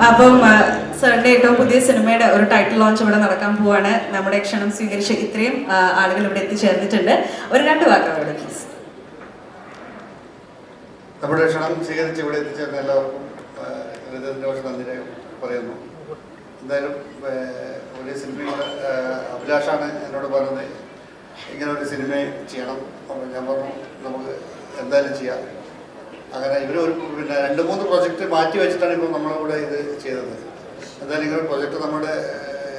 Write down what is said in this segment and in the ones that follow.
അപ്പം സാറിന്റെ ഏറ്റവും പുതിയ സിനിമയുടെ ഒരു ടൈറ്റിൽ ലോഞ്ച് ഇവിടെ നടക്കാൻ പോവാണ്. നമ്മുടെ ക്ഷണം സ്വീകരിച്ച ഇത്രയും ആളുകൾ ഇവിടെ എത്തിച്ചേർന്നിട്ടുണ്ട്. ഒരു 2 വാക്ക് അവരുടെ പ്ലീസ്. നമ്മുടെ ക്ഷണം സ്വീകരിച്ച് ഇവിടെ എത്തിച്ചേർന്ന എല്ലാവർക്കും നന്ദി പറയുന്നു. എന്തായാലും ഒരു സിനിമയുടെ അഭിലാഷാണ് എന്നോട് പറഞ്ഞത് ഇങ്ങനെ ഒരു സിനിമ ചെയ്യണം. അപ്പോൾ ഞാൻ പറഞ്ഞു നമുക്ക് എന്തായാലും ചെയ്യാം. അങ്ങനെ ഇവരൊരു പിന്നെ 2-3 പ്രോജക്റ്റ് മാറ്റി വെച്ചിട്ടാണ് ഇപ്പോൾ നമ്മളിവിടെ ഇത് ചെയ്തത്. എന്തായാലും ഇങ്ങനെ പ്രോജക്റ്റ് നമ്മുടെ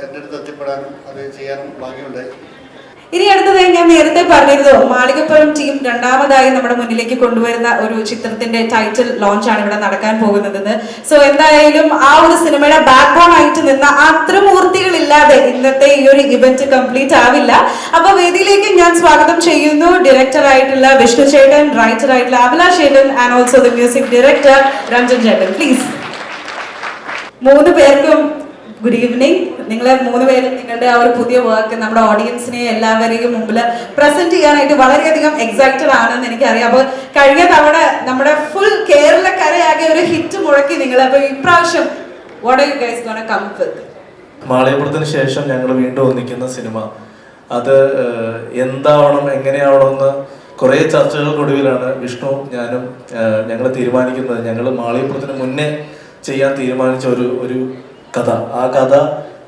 എൻ്റെ അടുത്ത് എത്തിപ്പെടാനും അത് ചെയ്യാനും ഭാഗ്യമുണ്ടായി. ഇനി അടുത്തതായി ഞാൻ നേരത്തെ പറഞ്ഞിരുന്നു, മാളികപ്പുറം ടീം രണ്ടാമതായി നമ്മുടെ മുന്നിലേക്ക് കൊണ്ടുവരുന്ന ഒരു ചിത്രത്തിന്റെ ടൈറ്റിൽ ലോഞ്ച് ആണ് ഇവിടെ നടക്കാൻ പോകുന്നതെന്ന്. സോ എന്തായാലും ആ ഒരു സിനിമയുടെ ബാക്ക് ബോൺ ആയിട്ട് നിന്ന അത്രമൂർത്തികളില്ലാതെ ഇന്നത്തെ ഈ ഒരു ഇവന്റ് കംപ്ലീറ്റ് ആവില്ല. അപ്പൊ വേദിയിലേക്ക് ഞാൻ സ്വാഗതം ചെയ്യുന്നു ഡയറക്ടർ ആയിട്ടുള്ള വിഷ്ണു ചേട്ടൻ, റൈറ്റർ ആയിട്ടുള്ള അഭിലാഷ് ചേട്ടൻ and also the music director Ranjan ചേട്ടൻ. പ്ലീസ്. 3 പേർക്കും ഗുഡ് ഈവനിങ്. നിങ്ങൾ 3 പേരും നിങ്ങളുടെ ആ ഒരു പുതിയ വർക്ക് നമ്മുടെ ഓഡിയൻസിനെ എല്ലാവരെയും മുമ്പിൽ പ്രസന്റ് ചെയ്യാനായിട്ട് വളരെയധികം എക്സൈറ്റഡ് ആണെന്ന് എനിക്കറിയാം. അപ്പോൾ കഴിഞ്ഞ തവണ നമ്മുടെ ഫുൾ കേരളക്കരയാകെ ഒരു ഹിറ്റ് മുഴക്കി നിങ്ങൾ. അപ്പോൾ ഇപ്രാവശ്യം what are you guys gonna come with? മാളികപ്പുറത്തിന് ശേഷം ഞങ്ങൾ വീണ്ടും ഒന്നിക്കുന്ന സിനിമ അത് എന്താവണം എങ്ങനെയാവണമെന്ന് കുറേ ചർച്ചകൾക്കൊടുവിലാണ് വിഷ്ണു ഞാനും ഞങ്ങൾ തീരുമാനിക്കുന്നത്. ഞങ്ങൾ മാളികപ്പുറത്തിന് മുന്നേ ചെയ്യാൻ തീരുമാനിച്ച ഒരു കഥ, ആ കഥ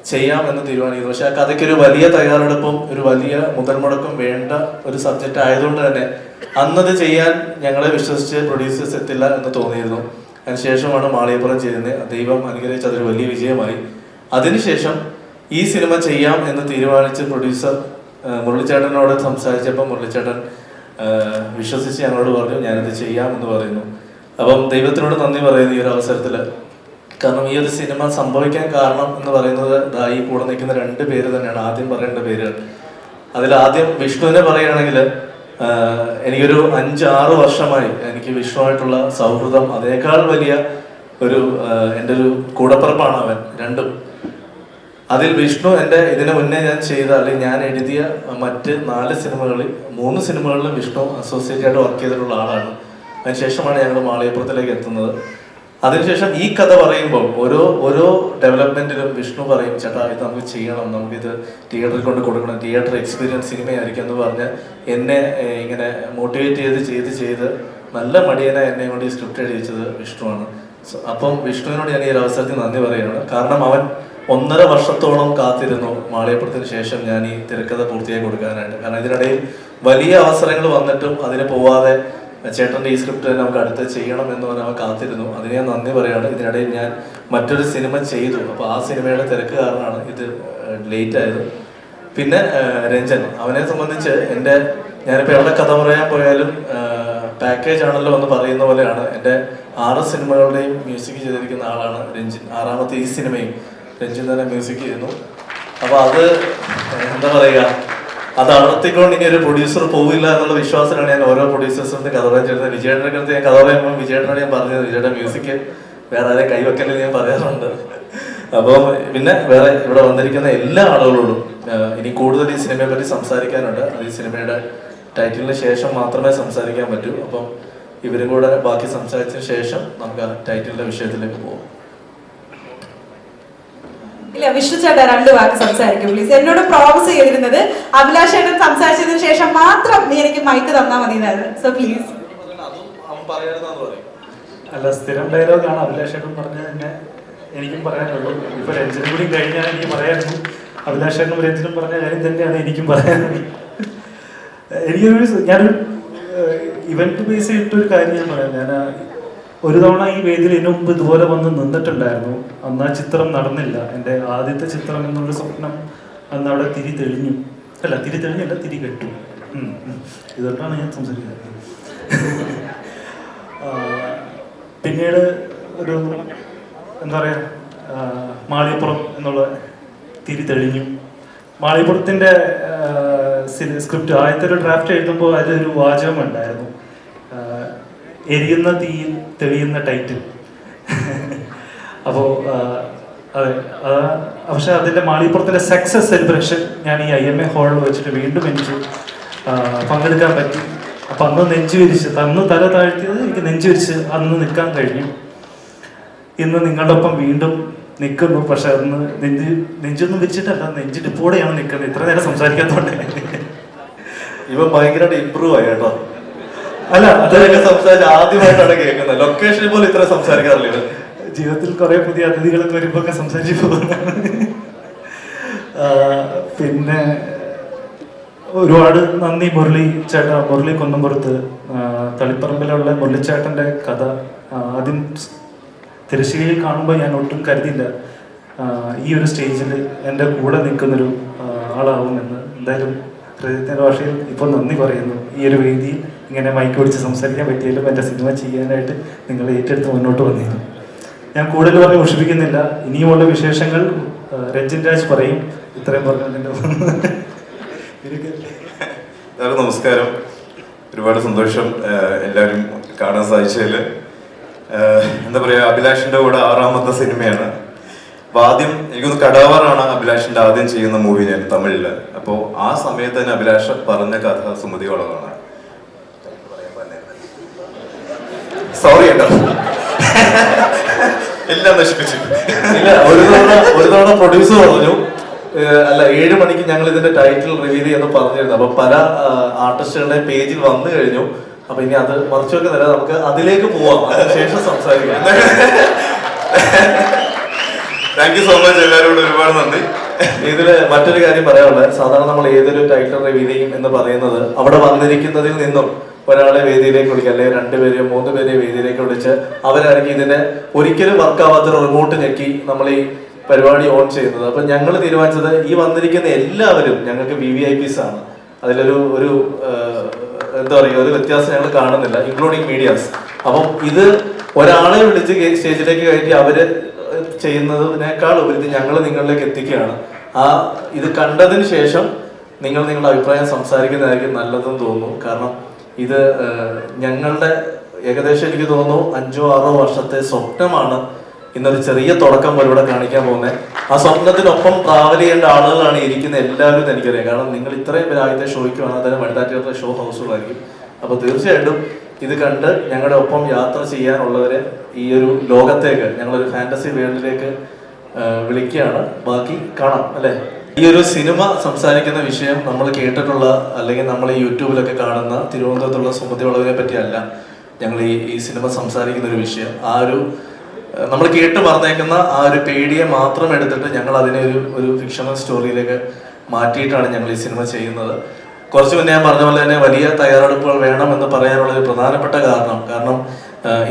ചെയ്യാമെന്ന് തീരുമാനിക്കുന്നു. പക്ഷെ ആ കഥയ്ക്ക് ഒരു വലിയ തയ്യാറെടുപ്പും ഒരു വലിയ മുതൽ മുടക്കും വേണ്ട ഒരു സബ്ജക്റ്റ് ആയതുകൊണ്ട് തന്നെ അന്നത് ചെയ്യാൻ ഞങ്ങളെ വിശ്വസിച്ച് പ്രൊഡ്യൂസേഴ്സ് എത്തില്ല എന്ന് തോന്നിയിരുന്നു. അതിനുശേഷമാണ് മാളികപ്പുറം ചെയ്യുന്നത്. ദൈവം അനുഗ്രഹിച്ച് അതൊരു വലിയ വിജയമായി. അതിനുശേഷം ഈ സിനിമ ചെയ്യാം എന്ന് തീരുമാനിച്ച് പ്രൊഡ്യൂസർ മുരളിച്ചേട്ടനോട് സംസാരിച്ചപ്പോൾ മുരളിച്ചേട്ടൻ വിശ്വസിച്ച് ഞങ്ങളോട് പറഞ്ഞു ഞാനിത് ചെയ്യാം എന്ന് പറയുന്നു. അപ്പം ദൈവത്തിനോട് നന്ദി പറയുന്നു ഈ ഒരു അവസരത്തിൽ. കാരണം ഈ ഒരു സിനിമ സംഭവിക്കാൻ കാരണം എന്ന് പറയുന്നത് ഈ കൂടെ നിൽക്കുന്ന 2 പേര് തന്നെയാണ് ആദ്യം പറയേണ്ട പേരുകൾ. അതിലാദ്യം വിഷ്ണുവിനെ പറയുകയാണെങ്കിൽ എനിക്കൊരു 5-6 വർഷമായി എനിക്ക് വിഷ്ണുവായിട്ടുള്ള സൗഹൃദം. അതിനേക്കാൾ വലിയ ഒരു എൻ്റെ ഒരു കൂടപ്പിറപ്പാണ് അവൻ. 2ഉം അതിൽ വിഷ്ണു എൻ്റെ ഇതിനു മുന്നേ ഞാൻ ചെയ്ത അല്ലെങ്കിൽ ഞാൻ എഴുതിയ മറ്റ് 4 സിനിമകളിൽ 3 സിനിമകളിലും വിഷ്ണു അസോസിയേറ്റ് ആയിട്ട് വർക്ക് ചെയ്തിട്ടുള്ള ആളാണ്. അതിനുശേഷമാണ് ഞങ്ങൾ മാളികപ്പുറത്തിലേക്ക് എത്തുന്നത്. അതിനുശേഷം ഈ കഥ പറയുമ്പോൾ ഓരോ ഡെവലപ്മെന്റിലും വിഷ്ണു പറയും ചേട്ടാ ഇത് നമുക്ക് ചെയ്യണം, നമുക്കിത് തിയേറ്ററിൽ കൊണ്ട് കൊടുക്കണം, തിയേറ്റർ എക്സ്പീരിയൻസ് സിനിമയായിരിക്കും എന്ന് പറഞ്ഞ് എന്നെ ഇങ്ങനെ മോട്ടിവേറ്റ് ചെയ്ത് നല്ല മടിയനായി എന്നെ കൊണ്ട് ഈ സ്ക്രിപ്റ്റ് എഴുതിച്ചത് വിഷ്ണുവാണ്. അപ്പം വിഷ്ണുവിനോട് ഞാൻ ഈ ഒരു അവസരത്തിൽ നന്ദി പറയുകയാണ്. കാരണം അവൻ 1.5 വർഷത്തോളം കാത്തിരുന്നു മാളികപ്പുറത്തിന് ശേഷം ഞാൻ ഈ തിരക്കഥ പൂർത്തിയായി കൊടുക്കാനായിട്ട്. കാരണം ഇതിനിടയിൽ വലിയ അവസരങ്ങൾ വന്നിട്ടും അതിന് പോവാതെ ചേട്ടൻ്റെ ഈ സ്ക്രിപ്റ്റ് നമുക്ക് അടുത്ത് ചെയ്യണം എന്ന് പറഞ്ഞാൽ അവൻ കാത്തിരുന്നു. അതിന് ഞാൻ നന്ദി പറയുകയാണ്. ഇതിനിടയിൽ ഞാൻ മറ്റൊരു സിനിമ ചെയ്തു. അപ്പോൾ ആ സിനിമയുടെ തിരക്ക് കാരണമാണ് ഇത് ലേറ്റ് ആയത്. പിന്നെ രഞ്ജൻ, അവനെ സംബന്ധിച്ച് ഞാനിപ്പോൾ എവിടെ കഥ പറയാൻ പോയാലും പാക്കേജ് ആണല്ലോ എന്ന് പറയുന്ന പോലെയാണ്. എൻ്റെ 6 സിനിമകളുടെയും മ്യൂസിക് ചെയ്തിരിക്കുന്ന ആളാണ് രഞ്ജിൻ. 6ാമത്തെ ഈ സിനിമയും രഞ്ജിൻ തന്നെ മ്യൂസിക് ചെയ്യുന്നു. അപ്പോൾ അത് എന്താ പറയുക, അത് അടർത്തിക്കൊണ്ട് ഇനി ഒരു പ്രൊഡ്യൂസർ പോവില്ല എന്നുള്ള വിശ്വാസത്തിലാണ് ഞാൻ ഓരോ പ്രൊഡ്യൂസേഴ്സിനും കഥ പറയാൻ ചെയ്യുന്നത്. വിജയേട്ടൻ്റെ അടുത്ത് ഞാൻ കഥ പറയുമ്പോൾ വിജയേട്ടനോട് ഞാൻ പറഞ്ഞത് വിജയുടെ മ്യൂസിക് വേറെ ആരെയും കൈവെക്കലെന്ന് ഞാൻ പറയാറുണ്ട്. അപ്പോൾ പിന്നെ വേറെ ഇവിടെ വന്നിരിക്കുന്ന എല്ലാ ആളുകളോടും ഇനി കൂടുതൽ ഈ സിനിമയെ പറ്റി സംസാരിക്കാനുണ്ട്. അത് ഈ സിനിമയുടെ ടൈറ്റിലിന് ശേഷം മാത്രമേ സംസാരിക്കാൻ പറ്റൂ. അപ്പം ഇവരും കൂടെ ബാക്കി സംസാരിച്ചതിന് ശേഷം നമുക്ക് ആ ടൈറ്റിലിന്റെ വിഷയത്തിലേക്ക് പോകും. ഇല്ല, വിഷ്ണു ചേട്ടാ 2 വാക്ക് സംസാരിക്കും പ്ലീസ്. എന്നോട് പ്രോമിസ് ചെയ്തിരുന്നത് അഭിലാഷ് ചേട്ടൻ സംസാരിച്ചതിന് ശേഷം മാത്രം നീ എനിക്ക് മൈക്ക് തന്നാൽ മതി. So please. അല്ല, സ്ഥിരം ഡയലോഗാണ് അഭിലാഷ് ചേട്ടൻ പറഞ്ഞത് തന്നെ എനിക്കും പറയാനുള്ളൂ. ഇപ്പൊ രഞ്ജനും കൂടി കഴിഞ്ഞാൽ എനിക്ക് പറയാനുള്ളൂ. അഭിലാഷ് ചേട്ടനും രഞ്ജനും പറഞ്ഞ കാര്യം തന്നെയാണ് എനിക്കും പറയാനുള്ളത്. ഞാനൊരു ഇവന്റ് ബേസ് ചെയ്തിട്ടൊരു കാര്യം ഞാൻ പറയാം. ഞാൻ ഒരു തവണ ഈ വേദിയിൽ ഇതിനു മുമ്പ് ഇതുപോലെ വന്ന് നിന്നിട്ടുണ്ടായിരുന്നു. അന്ന് ആ ചിത്രം നടന്നില്ല. എൻ്റെ ആദ്യത്തെ ചിത്രം എന്നുള്ള സ്വപ്നം അന്ന് അവിടെ തിരി തെളിഞ്ഞല്ല, തിരി കെട്ടു. ഇതുകൊണ്ടാണ് ഞാൻ സംസാരിക്കുന്നത്. പിന്നീട് ഒരു എന്താ പറയുക, മാളികപ്പുറം എന്നുള്ള തിരി തെളിഞ്ഞു. മാളികപ്പുറത്തിൻ്റെ സ്ക്രിപ്റ്റ് ആദ്യത്തെ ഒരു ഡ്രാഫ്റ്റ് എഴുതുമ്പോൾ അതിലൊരു വാചകം ഉണ്ടായിരുന്നു, എരിയുന്ന തീയിൽ തെളിയുന്ന ടൈറ്റിൽ. അപ്പോൾ അതെ, പക്ഷെ അതിൻ്റെ മാളികപ്പുറത്തിൻ്റെ സക്സസ് സെലിബ്രേഷൻ ഞാൻ ഈ IMA ഹാളിൽ വെച്ചിട്ട് വീണ്ടും എനിക്ക് പങ്കെടുക്കാൻ പറ്റി. അപ്പം അന്ന് നെഞ്ചു വിരിച്ച്, അന്ന് തല താഴ്ത്തിയത് എനിക്ക് നെഞ്ചു വിരിച്ച് അന്ന് നിൽക്കാൻ കഴിഞ്ഞു. ഇന്ന് നിങ്ങളുടെ ഒപ്പം വീണ്ടും നിൽക്കുന്നു. പക്ഷെ അന്ന് നെഞ്ചൊന്നും വെച്ചിട്ടല്ല, നെഞ്ചിടിപ്പോടെയാണ് നിൽക്കുന്നത്. ഇത്ര നേരം സംസാരിക്കാത്തോണ്ട് ഇവൻ ഭയങ്കരമായിട്ട് ഇമ്പ്രൂവ് ആയി കേട്ടോ. അല്ല, അതൊക്കെ സംസാരിച്ച് ആദ്യമായിട്ടാണ് കേൾക്കുന്നത്. ലൊക്കേഷനിൽ പോലും ഇത്ര സംസാരിക്കാറില്ല ഇവൻ. ജീവിതത്തിൽ കുറെ പുതിയ അതിഥികളൊക്കെ വരുമ്പോ ഒക്കെ സംസാരിച്ചു പോകുന്നതാണ്. പിന്നെ ഒരുപാട് നന്ദി മുരളി ചേട്ടാ, മുരളി കുന്നംപുറത്ത്. തളിപ്പറമ്പിലുള്ള മുരളിച്ചേട്ടൻ്റെ കഥ ആദ്യം തിരശ്ശീലയിൽ കാണുമ്പോൾ ഞാൻ ഒട്ടും കരുതിയില്ല ഈ ഒരു സ്റ്റേജിൽ എൻ്റെ കൂടെ നിൽക്കുന്നൊരു ആളാവുമെന്ന്. എന്തായാലും ഹൃദയത്തിൻ്റെ ഭാഷയിൽ ഇപ്പോൾ നന്ദി പറയുന്നു. ഈ ഒരു വേദിയിൽ ഇങ്ങനെ മൈക്ക് പിടിച്ച് സംസാരിക്കാൻ പറ്റിയാലും എൻ്റെ സിനിമ ചെയ്യാനായിട്ട് നിങ്ങൾ ഏറ്റെടുത്ത് മുന്നോട്ട് വന്നിരുന്നു. ഞാൻ കൂടുതൽ പറഞ്ഞ് മുഷിപ്പിക്കുന്നില്ല. ഇനിയുമുള്ള വിശേഷങ്ങൾ രഞ്ജിൻ രാജ് പറയും. ഇത്രയും പറഞ്ഞതിൻ്റെ എല്ലാവർക്കും നമസ്കാരം. ഒരുപാട് സന്തോഷം എല്ലാവരും കാണാൻ സാധിച്ചതിൽ. എന്താ പറയുക, അഭിലാഷിൻ്റെ കൂടെ 6ാമത്തെ സിനിമയാണ്. അപ്പോൾ ആദ്യം എനിക്കൊന്ന് കടാവറാണ് അഭിലാഷിൻ്റെ ആദ്യം ചെയ്യുന്ന മൂവി ഞാൻ തമിഴിൽ. അപ്പോൾ ആ സമയത്ത് തന്നെ അഭിലാഷ് പറഞ്ഞ കഥ സുമതി വളവാണ്. സോറി കേട്ടോ, എല്ലാം നശിപ്പിച്ചു. ഇല്ല, ഒരു തവണ പ്രൊഡ്യൂസർ പറഞ്ഞു, അല്ല 7 മണിക്ക് ഞങ്ങൾ ഇതിന്റെ ടൈറ്റിൽ റിവീൽ ചെയ്യുമെന്ന് പറഞ്ഞിരുന്നു. അപ്പൊ പല ആർട്ടിസ്റ്റുകളുടെ പേജിൽ വന്നു കഴിഞ്ഞു. അപ്പൊ ഇനി അത് മറിച്ചു വെക്കുന്നില്ല, നമുക്ക് അതിലേക്ക് പോവാം, അതിനുശേഷം സംസാരിക്കാം. താങ്ക് യു സോ മച്ച്, എല്ലാവരോടും ഒരുപാട് നന്ദി. ഇതില് മറ്റൊരു കാര്യം പറയാനുള്ളത്, സാധാരണ നമ്മൾ ഏതൊരു ടൈറ്റിൽ റിവീൽ ചെയ്യും എന്ന് പറയുന്നത് അവിടെ വന്നിരിക്കുന്നതിൽ നിന്നും ഒരാളെ വേദിയിലേക്ക് വിളിക്കുക, അല്ലെങ്കിൽ 2 പേരെയോ 3 പേരെയോ വേദിയിലേക്ക് വിളിച്ച് അവരാണെങ്കിൽ ഇതിനെ ഒരിക്കലും വർക്കാവാത്തൊരു റിമോട്ട് ഞെക്കി നമ്മൾ ഈ പരിപാടി ഓൺ ചെയ്യുന്നത്. അപ്പൊ ഞങ്ങൾ തീരുമാനിച്ചത് ഈ വന്നിരിക്കുന്ന എല്ലാവരും ഞങ്ങൾക്ക് VVIPs ആണ്. അതിലൊരു എന്താ പറയുക, ഒരു വ്യത്യാസം ഞങ്ങൾ കാണുന്നില്ല, ഇൻക്ലൂഡിങ് മീഡിയാസ്. അപ്പം ഇത് ഒരാളെ വിളിച്ച് സ്റ്റേജിലേക്ക് കയറ്റി അവര് ചെയ്യുന്നതിനേക്കാൾ ഉപരി ഞങ്ങൾ നിങ്ങളിലേക്ക് എത്തിക്കുകയാണ്. ഇത് കണ്ടതിന് ശേഷം നിങ്ങൾ നിങ്ങളുടെ അഭിപ്രായം സംസാരിക്കുന്നതായിരിക്കും നല്ലതെന്ന് തോന്നുന്നു. കാരണം ഇത് ഞങ്ങളുടെ ഏകദേശം എനിക്ക് തോന്നുന്നു 5-6 വർഷത്തെ സ്വപ്നമാണ് ഇന്നൊരു ചെറിയ തുടക്കം പോലെ ഇവിടെ കാണിക്കാൻ പോകുന്നത്. ആ സ്വപ്നത്തിനൊപ്പം ട്രാവൽ ചെയ്യേണ്ട ആളുകളാണ് ഇരിക്കുന്ന എല്ലാവരും എനിക്കറിയാം. കാരണം നിങ്ങൾ ഇത്രയും പേര് ആദ്യത്തെ ഷോയ്ക്ക് വന്നാൽ തന്നെ വനിതാ തിയേറ്റർ ഷോ ഹൗസുകളായിരിക്കും. അപ്പൊ തീർച്ചയായിട്ടും ഇത് കണ്ട് ഞങ്ങളുടെ ഒപ്പം യാത്ര ചെയ്യാനുള്ളവരെ ഈ ഒരു ലോകത്തേക്ക്, ഞങ്ങളൊരു ഫാന്റസി വേൾഡിലേക്ക് വിളിക്കുകയാണ്. ബാക്കി കാണാം അല്ലെ. ഈ ഒരു സിനിമ സംസാരിക്കുന്ന വിഷയം നമ്മൾ കേട്ടിട്ടുള്ള അല്ലെങ്കിൽ നമ്മൾ ഈ യൂട്യൂബിലൊക്കെ കാണുന്ന തിരുവനന്തപുരത്തുള്ള സുമതി വളവിനെ പറ്റിയല്ല ഞങ്ങൾ ഈ സിനിമ സംസാരിക്കുന്ന ഒരു വിഷയം. നമ്മൾ കേട്ട് പറഞ്ഞേക്കുന്ന ആ ഒരു പേടിയെ മാത്രം എടുത്തിട്ട് ഞങ്ങൾ അതിനെ ഒരു ഫിക്ഷണൽ സ്റ്റോറിയിലേക്ക് മാറ്റിയിട്ടാണ് ഞങ്ങൾ ഈ സിനിമ ചെയ്യുന്നത്. കുറച്ച് മുന്നേ ഞാൻ പറഞ്ഞ പോലെ തന്നെ വലിയ തയ്യാറെടുപ്പുകൾ വേണം എന്ന് പറയാനുള്ള ഒരു പ്രധാനപ്പെട്ട കാരണം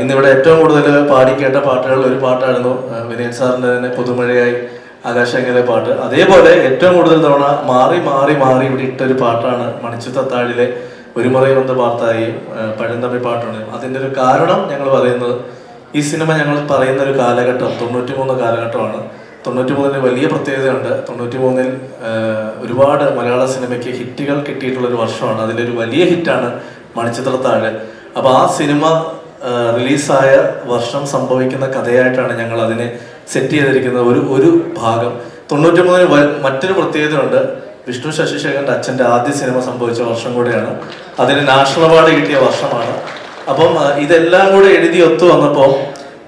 ഇന്നിവിടെ ഏറ്റവും കൂടുതൽ പാടിക്കേട്ട പാട്ടുകളിൽ ഒരു പാട്ടായിരുന്നു വിനയൻ സാറിന്റെ തന്നെ പുതുമഴയായി ആകാശങ്ങളിലെ പാട്ട്. അതേപോലെ ഏറ്റവും കൂടുതൽ തവണ മാറി മാറി മാറി ഇവിടെ ഇട്ടൊരു പാട്ടാണ് മണിച്ചിത്രത്താഴിലെ ഒരു മുറ വന്ന പാർത്തായി പഴന്തമിഴ് പാട്ടുണ്ട്. അതിൻ്റെ ഒരു കാരണം ഞങ്ങൾ പറയുന്നത്, ഈ സിനിമ ഞങ്ങൾ പറയുന്ന ഒരു കാലഘട്ടം 93 കാലഘട്ടമാണ്. 93 വലിയ പ്രത്യേകതയുണ്ട്. 93 ഒരുപാട് മലയാള സിനിമയ്ക്ക് ഹിറ്റുകൾ കിട്ടിയിട്ടുള്ളൊരു വർഷമാണ്. അതിലൊരു വലിയ ഹിറ്റാണ് മണിച്ചിത്രത്താഴ്. അപ്പോൾ ആ സിനിമ റിലീസായ വർഷം സംഭവിക്കുന്ന കഥയായിട്ടാണ് ഞങ്ങൾ അതിനെ സെറ്റ് ചെയ്തിരിക്കുന്നത്. ഒരു ഭാഗം 93 മറ്റൊരു പ്രത്യേകതയുണ്ട്. വിഷ്ണു ശശിശേഖരൻ്റെ അച്ഛൻ്റെ ആദ്യ സിനിമ സംഭവിച്ച വർഷം കൂടെയാണ്. അതിന് നാഷണൽ അവാർഡ് കിട്ടിയ വർഷമാണ്. അപ്പം ഇതെല്ലാം കൂടെ എഴുതി ഒത്തു വന്നപ്പോൾ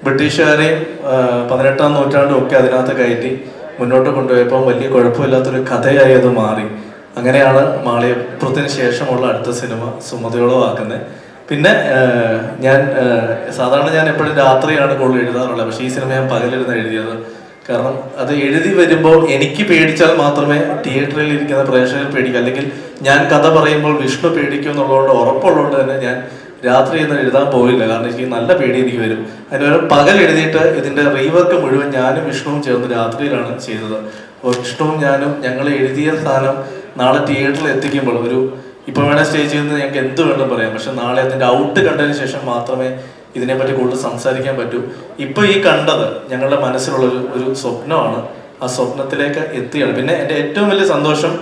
ബ്രിട്ടീഷുകാരെയും 18ാം നൂറ്റാണ്ടും ഒക്കെ അതിനകത്ത് കയറ്റി മുന്നോട്ട് കൊണ്ടുപോയപ്പോൾ വലിയ കുഴപ്പമില്ലാത്തൊരു കഥയായി അത് മാറി. അങ്ങനെയാണ് മാളികപ്പുറത്തിന് ശേഷമുള്ള അടുത്ത സിനിമ സുമതിയോളം ആക്കുന്നത്. പിന്നെ സാധാരണ ഞാൻ എപ്പോഴും രാത്രിയാണ് കൂടുതൽ എഴുതാറുള്ളത്. പക്ഷേ ഈ സിനിമ ഞാൻ പകലിരുന്ന് എഴുതിയത്. കാരണം അത് എഴുതി വരുമ്പോൾ എനിക്ക് പേടിച്ചാൽ മാത്രമേ തിയേറ്ററിൽ ഇരിക്കുന്ന പ്രേക്ഷകർ പേടിക്കും, അല്ലെങ്കിൽ ഞാൻ കഥ പറയുമ്പോൾ വിഷ്ണു പേടിക്കും എന്നുള്ളതുകൊണ്ട് ഉറപ്പുള്ളതുകൊണ്ട് തന്നെ ഞാൻ രാത്രി എന്ന് എഴുതാൻ പോയില്ല. കാരണം എനിക്ക് നല്ല പേടി എനിക്ക് വരും. അതിനുപകരം പകൽ എഴുതിയിട്ട് ഇതിന്റെ റീവർക്ക് മുഴുവൻ ഞാനും വിഷ്ണുവും ചേർന്ന് രാത്രിയിലാണ് ചെയ്തത്. അപ്പോൾ വിഷ്ണുവും ഞാനും ഞങ്ങൾ എഴുതിയ സാധനം നാളെ തിയേറ്ററിൽ എത്തിക്കുമ്പോൾ ഇപ്പൊ വേണേൽ സ്റ്റേജ് ചെയ്യുന്നത് ഞങ്ങൾക്ക് എന്ത് വേണം പറയാം, പക്ഷെ നാളെ അതിന്റെ ഔട്ട് കണ്ടതിന് ശേഷം മാത്രമേ ഇതിനെപ്പറ്റി കൂടുതൽ സംസാരിക്കാൻ പറ്റൂ. ഇപ്പൊ ഈ കണ്ടത് ഞങ്ങളുടെ മനസ്സിലുള്ള ഒരു സ്വപ്നമാണ്. ആ സ്വപ്നത്തിലേക്ക് എത്തിയാണ്. പിന്നെ എൻ്റെ ഏറ്റവും വലിയ സന്തോഷം,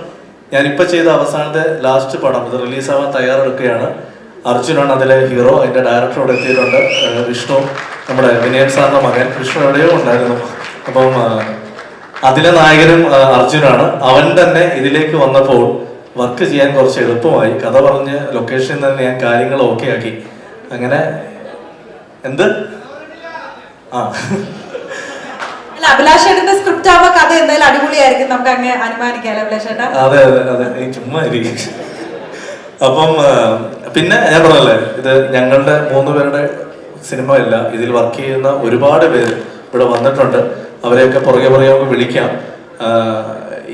ഞാനിപ്പോൾ ചെയ്ത അവസാനത്തെ ലാസ്റ്റ് പടം ഇത് റിലീസാവാൻ തയ്യാറെടുക്കുകയാണ്. അർജുനാണ് അതിലെ ഹീറോ. അതിന്റെ ഡയറക്ടറോട് എത്തിയിട്ടുണ്ട് വിഷ്ണു, നമ്മുടെ വിനയൻ സാറിന്റെ മകൻ. വിഷ്ണു എവിടെയോ ഉണ്ടായിരുന്നു. അപ്പം അതിലെ നായകനും അർജുനാണ്. അവൻ തന്നെ ഇതിലേക്ക് വന്നപ്പോൾ വർക്ക് ചെയ്യാൻ കുറച്ച് എളുപ്പമായി. കഥ പറഞ്ഞ് ലൊക്കേഷനിൽ തന്നെ ഞാൻ കാര്യങ്ങൾ ഓക്കെ ആക്കി. അങ്ങനെ അഭിലാഷേട്ടന്റെ സ്ക്രിപ്റ്റ് ആവുമ്പോ കഥ എന്തായാലും അടിപൊളിയായിരിക്കും, നമുക്ക് അങ്ങനെ അനുമാനിക്കാം അഭിലാഷേട്ടാ. അതെ അതെ അതെ, ഈ ചുമ്മാ ഇരിക്കും. അപ്പം പിന്നെ ഞാൻ പറഞ്ഞല്ലേ, ഇത് ഞങ്ങളുടെ 3 പേരുടെ സിനിമയല്ല, ഇതിൽ വർക്ക് ചെയ്യുന്ന ഒരുപാട് പേര് ഇവിടെ വന്നിട്ടുണ്ട്. അവരെയൊക്കെ പുറകെ നമുക്ക് വിളിക്കാം.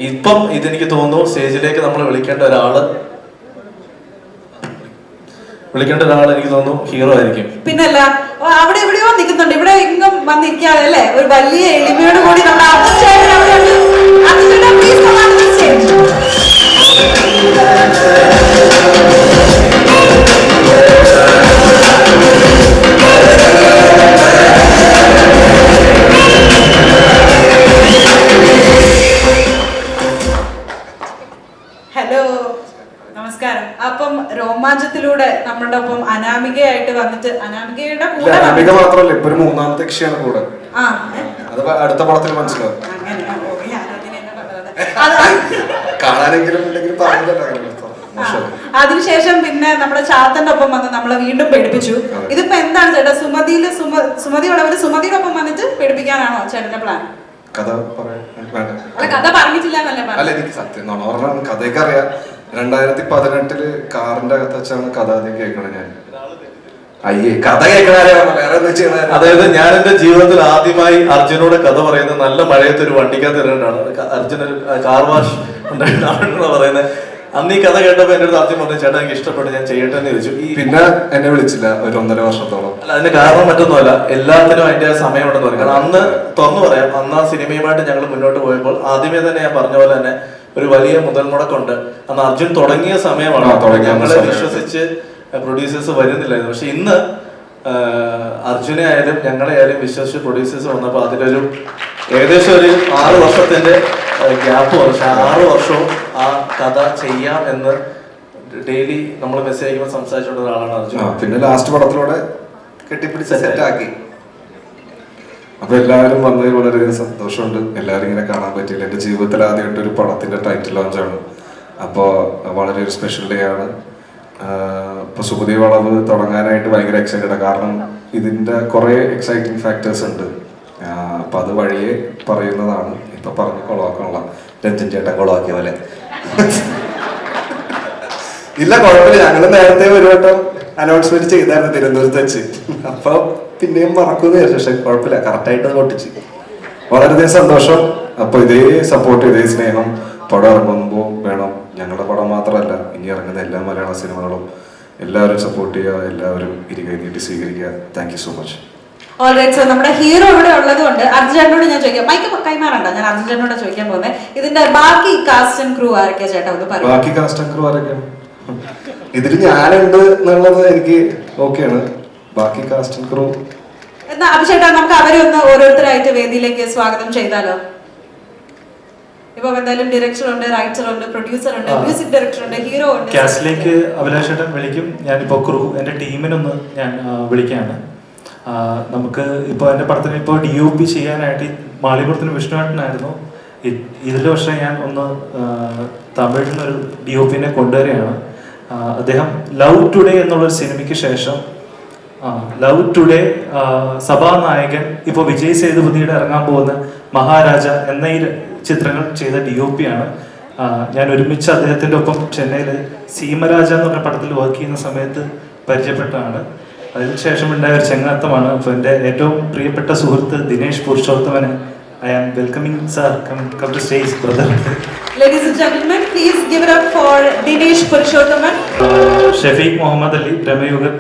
ഇപ്പം ഇതെനിക്ക് തോന്നുന്നു സ്റ്റേജിലേക്ക് നമ്മൾ വിളിക്കേണ്ട ഒരാൾ എനിക്ക് തോന്നുന്നു ഹീറോ ആയിരിക്കും. പിന്നല്ല, അവിടെ എവിടെയോ നിൽക്കുന്നുണ്ട്, ഇവിടെ എങ്ങും വന്നിരിക്കാതെ അല്ലേ, ഒരു വലിയ എളിമയോട് കൂടി നമ്മുടെ ഹലോ നമസ്കാരം. അപ്പം രോമാഞ്ചത്തിലൂടെ നമ്മുടെ ഒപ്പം അനാമികയായിട്ട് വന്നിട്ട്, അനാമികയുടെ കൂടെ അനാമിക മാത്രമല്ല, ഇപ്പൊ ഒരു 3ാമത്തെ കക്ഷിയാണ് കൂടെ. ആ അത് അടുത്ത പടത്തിൽ മനസ്സിലാവും. അങ്ങനെ കാണാനെങ്കിലും ഉണ്ടെങ്കിൽ പറഞ്ഞല്ലോ. അതിനുശേഷം പിന്നെ നമ്മുടെ ചാത്തന്റെ ഒപ്പം വന്ന് നമ്മളെ വീണ്ടും പേടിപ്പിച്ചു. ഇതിപ്പോ എന്താണ് ചേട്ടാ, സുമതിയോടൊപ്പം സുമതിയോടൊപ്പം വന്നിട്ട് പേടിപ്പിക്കാനാണോ ചേട്ടന്റെ പ്ലാൻ? കഥ കഥ പറഞ്ഞിട്ടില്ല എന്നല്ലേ അല്ല, എനിക്ക് സത്യം പറഞ്ഞാൽ കഥയൊക്കെ അറിയാം. 2018 കാറിന്റെ അകത്ത് വെച്ചാണ് കഥ ആദ്യം കേൾക്കണത് ഞാൻ. കഥ കേൾക്കണ വേറെ എന്താ ചെയ്യണ. അതായത് ഞാൻ എന്റെ ജീവിതത്തിൽ ആദ്യമായി അർജുനോട് കഥ പറയുന്നത് നല്ല മഴയത്ത് ഒരു വണ്ടിക്കകത്ത് ഇറങ്ങിട്ടാണ്. അർജുന കാർ വാഷ് ഉണ്ടായിട്ടാണ് പറയുന്നത്. അന്ന് ഈ കഥ കേട്ടപ്പോ എന്റെ അടുത്ത് ആദ്യം പറഞ്ഞു, ചേട്ടാ എനിക്ക് ഇഷ്ടപ്പെട്ടു, ഞാൻ ചെയ്യട്ടെ എന്ന് ചോദിച്ചു. പിന്നെ എന്നെ വിളിച്ചില്ല ഒരു 1.5 വർഷത്തോളം. അല്ല, അതിന്റെ കാരണം മറ്റൊന്നുമല്ല, എല്ലാത്തിനും അതിന്റെ സമയമുണ്ടെന്ന് പറയും. കാരണം അന്ന് തുറന്നു പറയാം, അന്ന് ആ സിനിമയുമായിട്ട് ഞങ്ങൾ മുന്നോട്ട് പോയപ്പോൾ ആദ്യമേ തന്നെ ഞാൻ പറഞ്ഞ പോലെ തന്നെ ഒരു വലിയ മുതൽ മുടക്കുണ്ട്. അന്ന് അർജുൻ തുടങ്ങിയ സമയമാണ്. ഞങ്ങളെ വിശ്വസിച്ച് പ്രൊഡ്യൂസേഴ്സ് വരുന്നില്ലായിരുന്നു. പക്ഷെ ഇന്ന് അർജുനെ ആയാലും ഞങ്ങളെ ആയാലും വിശ്വസിച്ച് പ്രൊഡ്യൂസേഴ്സ് വന്നപ്പോൾ അതിലൊരു ഏകദേശം ഒരു 6 വർഷത്തിന്റെ ഗ്യാപ്പ് വന്നു. പക്ഷെ 6 വർഷവും ആ കഥ ചെയ്യാം എന്ന് ഡെയിലി നമ്മൾ മെസ്സേജ് അയക്കുമ്പോൾ സംസാരിച്ചുള്ള ഒരാളാണ് അർജുൻ. പിന്നെ ലാസ്റ്റ് പടത്തിലൂടെ കെട്ടിപ്പിടിച്ച് സെറ്റാക്കി. അപ്പൊ എല്ലാവരും വന്നതിൽ വളരെയധികം സന്തോഷമുണ്ട്. എല്ലാവരും ഇങ്ങനെ കാണാൻ പറ്റിയില്ല. എന്റെ ജീവിതത്തിൽ ആദ്യമായിട്ട് ഒരു പടത്തിന്റെ ടൈറ്റിൽ ലോഞ്ചാണ്. അപ്പോൾ വളരെ ഒരു സ്പെഷ്യൽ ഡേ ആണ്. ഇപ്പൊ സുമതി വളവ് തുടങ്ങാനായിട്ട് ഭയങ്കര എക്സൈറ്റഡ്. കാരണം ഇതിന്റെ കുറെ എക്സൈറ്റിംഗ് ഫാക്ടേഴ്സ് ഉണ്ട്. അപ്പൊ അത് വഴിയെ പറയുന്നതാണ്. ഇപ്പൊ പറഞ്ഞ് കൊളവാക്കാനുള്ള രഞ്ജൻ ചേട്ടൻ കൊളവാക്കിയ പോലെ ഇല്ല, കുഴപ്പമില്ല. ഞങ്ങൾ നേരത്തെ ഒരു വട്ടം അനൗൺസ്മെന്റ് ചെയ്തായിരുന്നു തിരുവനന്തപുരത്ത് വെച്ച്. അപ്പൊ പിന്നെയും മറക്കുന്നു വിചാരിച്ചു. പക്ഷെ കുഴപ്പമില്ല, കറക്റ്റായിട്ട് അത് പൊട്ടിച്ച്. വളരെയധികം സന്തോഷം. അപ്പൊ ഇതേ സപ്പോർട്ട്, ഇതേ സ്നേഹം പടം ഇറങ്ങുമ്പോൾ വേണം. ഞങ്ങളുടെ പടം മാത്രമല്ല, ഇനി ഇറങ്ങുന്ന എല്ലാ മലയാള സിനിമകളും എല്ലാവരും സപ്പോർട്ട് ചെയ്യുക, എല്ലാവരും ഇരുകൈ നീട്ടി സ്വീകരിക്കുക. Thank you so much. Alright sir, നമ്മുടെ ഹീറോ ഇവിടെ ഉള്ളത് കൊണ്ട് അർജുനോട് ഞാൻ ചോദിക്കാം. മൈക്ക് കൈമാറണ്ട, ഞാൻ അർജുനോട് ചോദിക്കാൻ പോകുന്നത് ഇതിന്റെ ബാക്കി കാസ്റ്റ് ആൻഡ് ക്രൂ ആരൊക്കെയാ ചേട്ടാ ഒന്ന് പറയും. ബാക്കി കാസ്റ്റ് ആൻഡ് ക്രൂ ആരൊക്കെയാണ്? ഇതിൽ ഞാനുണ്ട് എന്നുള്ളത് എനിക്ക് ഓക്കെയാണ്. ബാക്കി കാസ്റ്റ് ആൻഡ് ക്രൂ എന്നാ അഭിഷേട്ടാ, നമുക്ക് അവരെ ഒന്ന് ഓരോരുത്തരായിട്ട് വേദിയിലേക്ക് സ്വാഗതം ചെയ്താലോ? ഇപ്പൊ എന്തായാലും ഡയറക്ടർ ഉണ്ട്, റൈറ്റർ ഉണ്ട്, പ്രൊഡ്യൂസർ ഉണ്ട്, മ്യൂസിക് ഡയറക്ടർ ഉണ്ട്, ഹീറോ ഉണ്ട്. കാസ്റ്റിലേക്ക് അഭിലാഷേട്ടൻ വിളിക്കും. ഞാനിപ്പോ ക്രൂ എന്റെ ടീമിനൊന്ന് ഞാൻ വിളിക്കുകയാണ്. നമുക്ക് ഇപ്പോൾ എൻ്റെ പടത്തിന് ഇപ്പോൾ DOP ചെയ്യാനായിട്ട് മാളികപ്പുറത്തിന് വിഷ്ണുവേട്ടനായിരുന്നു. ഇതിൽ പക്ഷേ ഞാൻ ഒന്ന് തമിഴിനൊരു DOPനെ കൊണ്ടുവരികയാണ്. അദ്ദേഹം ലവ് ടുഡേ എന്നുള്ളൊരു സിനിമയ്ക്ക് ശേഷം ലവ് ടുഡേ സഭാനായകൻ ഇപ്പോൾ വിജയ് സേതുപതിയുടെ ഇറങ്ങാൻ പോകുന്ന മഹാരാജ എന്ന ഈ ചിത്രങ്ങൾ ചെയ്ത DOP ആണ്. ഞാൻ ഒരുമിച്ച് അദ്ദേഹത്തിൻ്റെ ഒപ്പം ചെന്നൈയിൽ സീമരാജ എന്ന് പറഞ്ഞ പടത്തിൽ വർക്ക് ചെയ്യുന്ന സമയത്ത് പരിചയപ്പെട്ടതാണ്. അതിനുശേഷം ഉണ്ടായ ഒരു ചങ്ങാത്തമാണ്. അപ്പോൾ എൻ്റെ ഏറ്റവും പ്രിയപ്പെട്ട സുഹൃത്ത് Dinesh പുരുഷോത്തമനെ I am welcoming sir. Come to stage, brother. Ladies and gentlemen, please give it up for Dinesh Purushothaman. Shafeeq Muhammad Ali, Bramayugam,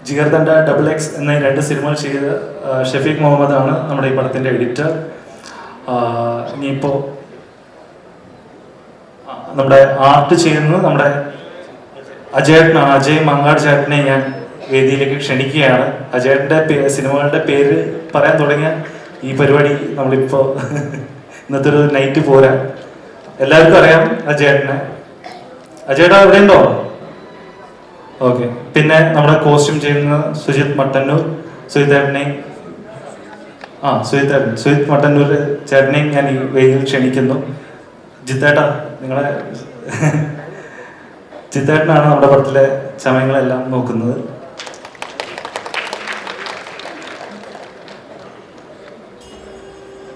Jigarthanda XX എന്ന 2 സിനിമകൾ ചെയ്ത ഷഫീഖ് മുഹമ്മദ് ആണ് നമ്മുടെ ഈ പടത്തിൻ്റെ എഡിറ്റർ. ഇനിയിപ്പോൾ നമ്മുടെ ആർട്ട് ചെയ്യുന്നത് നമ്മുടെ അജയേട്ടനാണ്. അജയ് മങ്ങാട് ചേട്ടനെ ഞാൻ വേദിയിലേക്ക് ക്ഷണിക്കുകയാണ്. അജയേട്ടൻ്റെ സിനിമകളുടെ പേര് പറയാൻ തുടങ്ങിയ ഈ പരിപാടി നമ്മളിപ്പോൾ ഇന്നത്തെ ഒരു നൈറ്റ് പോരാ. എല്ലാവർക്കും അറിയാം അജയേട്ടനെ. അജയേട്ട എവിടെ ഉണ്ടോ? ഓക്കെ. പിന്നെ നമ്മുടെ കോസ്റ്റ്യൂം ചെയ്യുന്ന സുജിത് മട്ടന്നൂർ, സുജിത് മട്ടന്നൂർ ചേട്ടനെയും ഞാൻ ഈ വേദിയിൽ ക്ഷണിക്കുന്നു. ജിത്തേട്ടാ, നിങ്ങളെ ജിത്തേട്ടനാണ് നമ്മുടെ പടത്തിലെ ചമയങ്ങളെല്ലാം നോക്കുന്നത്.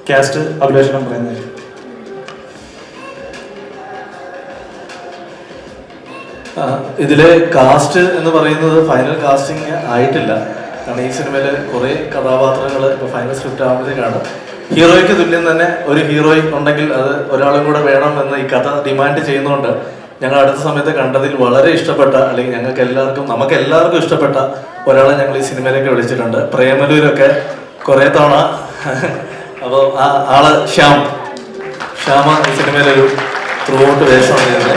കാസ്റ്റ് അഭിലാഷണം പറയുന്നത്. ഇതിലെ കാസ്റ്റ് എന്ന് പറയുന്നത് ഫൈനൽ കാസ്റ്റിംഗ് ആയിട്ടില്ല. കാരണം ഈ സിനിമയിൽ കുറേ കഥാപാത്രങ്ങൾ ഇപ്പോൾ ഫൈനൽ സ്ക്രിപ്റ്റ് ആകുമ്പോഴത്തേക്കാണ്. ഹീറോയ്ക്ക് തുല്യം തന്നെ ഒരു ഹീറോയി ഉണ്ടെങ്കിൽ അത് ഒരാളും കൂടെ വേണം എന്ന് ഈ കഥ ഡിമാൻഡ് ചെയ്യുന്നതുകൊണ്ട് ഞങ്ങൾ അടുത്ത സമയത്ത് കണ്ടതിൽ വളരെ ഇഷ്ടപ്പെട്ട, അല്ലെങ്കിൽ നമുക്ക് എല്ലാവർക്കും ഇഷ്ടപ്പെട്ട ഒരാളെ ഞങ്ങൾ ഈ സിനിമയിലേക്ക് വിളിച്ചിട്ടുണ്ട്. പ്രേമലൂരൊക്കെ കുറേ തവണ. അപ്പോൾ ആ ആള് ശ്യാമ ഈ സിനിമയിലൊരു ത്രൂ ഔട്ട് വേഷമാണ് ചെയ്യുന്നത്.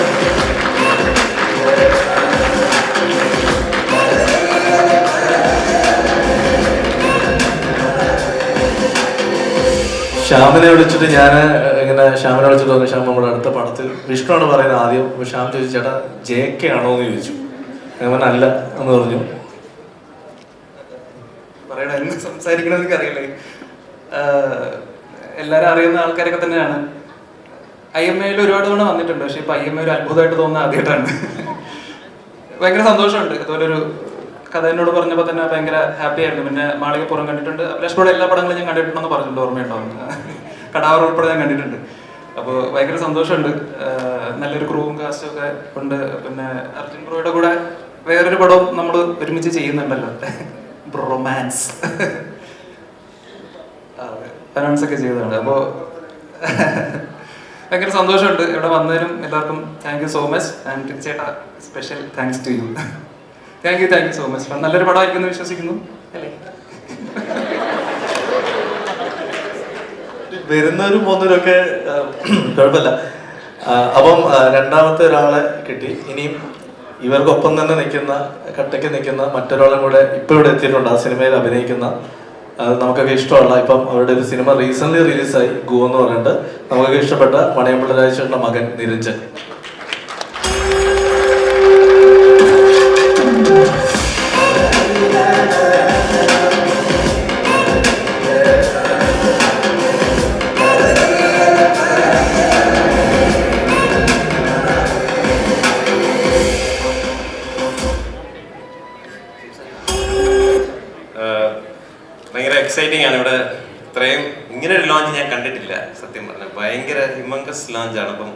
ശ്യാമിനെ വിളിച്ചിട്ട് ശ്യാമിനെ വിളിച്ചിട്ട് പറഞ്ഞു, ശ്യാം നമ്മുടെ അടുത്ത പടത്തിൽ വിഷ്ണുവാണ് പറയുന്നത് ആദ്യം. അപ്പോൾ ശ്യാം ചോദിച്ചു, ചേട്ടാ JK ആണോ എന്ന് ചോദിച്ചു. അങ്ങനെ അല്ല എന്ന് പറഞ്ഞു. പറയണ എന്ത് സംസാരിക്കണമെന്നൊക്കെ അറിയില്ലേ. എല്ലാവരും അറിയുന്ന ആൾക്കാരൊക്കെ തന്നെയാണ്. IMA ഒരുപാട് തവണ വന്നിട്ടുണ്ട്. പക്ഷെ ഇപ്പൊ IMA ഒരു അത്ഭുതമായിട്ട് തോന്നുന്ന ആദ്യമായിട്ടാണ്. ഭയങ്കര സന്തോഷമുണ്ട്. അതുപോലെ ഒരു കഥ എന്നോട് പറഞ്ഞപ്പോൾ തന്നെ ഭയങ്കര ഹാപ്പി ആയിരുന്നു. പിന്നെ മാളികപ്പുറം കണ്ടിട്ടുണ്ട്. അഭിലാഷ് ബ്രോയുടെ എല്ലാ പടങ്ങളും ഞാൻ കണ്ടിട്ടുണ്ടെന്ന് പറഞ്ഞിട്ടുണ്ട്, ഓർമ്മയുണ്ടാവും. കടാവർ ഉൾപ്പെടെ ഞാൻ കണ്ടിട്ടുണ്ട്. അപ്പോൾ ഭയങ്കര സന്തോഷമുണ്ട്. നല്ലൊരു ക്രൂവും കാസ്റ്റും ഒക്കെ ഉണ്ട്. പിന്നെ അർജുൻ ബ്രോയുടെ കൂടെ വേറൊരു പടവും നമ്മൾ ഒരുമിച്ച് ചെയ്യുന്നുണ്ടല്ലോ, റൊമാൻസ് അനൗൺസ് ഒക്കെ ചെയ്തതാണ്. അപ്പോൾ ഭയങ്കര സന്തോഷമുണ്ട് ഇവിടെ വന്നതിനും. എല്ലാവർക്കും thank you so much. And ചേട്ടാ special thanks to you. Thank you so much. നല്ലൊരു പടമായിരിക്കുന്നു വിശ്വസിക്കുന്നു അല്ലേ. വരുന്നവരും പോകുന്നവരും ഒക്കെ കുഴപ്പമില്ല. അപ്പം രണ്ടാമത്തെ ഒരാളെ കിട്ടി. ഇനിയും ഇവർക്കൊപ്പം തന്നെ കട്ടയ്ക്ക് നിൽക്കുന്ന മറ്റൊരാളും കൂടെ ഇപ്പൊ ഇവിടെ എത്തിയിട്ടുണ്ട്. ആ സിനിമയിൽ അഭിനയിക്കുന്ന, നമുക്കൊക്കെ ഇഷ്ടമുള്ള, ഇപ്പം അവരുടെ ഒരു സിനിമ റീസെന്റ് റിലീസായി, ഗോ എന്ന് പറഞ്ഞിട്ട് നമുക്കൊക്കെ ഇഷ്ടപ്പെട്ട മണിയമ്പിള്ള രാജേശ്വരന്റെ മകൻ നിരഞ്ജൻ. ഭയങ്കര എക്സൈറ്റിംഗ് ആണ്. ഇവിടെ ഇത്രയും ഇങ്ങനെ ഒരു ലോഞ്ച് ഞാൻ കണ്ടിട്ടില്ല സത്യം പറഞ്ഞാൽ. ഭയങ്കര ഹിമങ്കസ് ലോഞ്ചാണ്. അപ്പം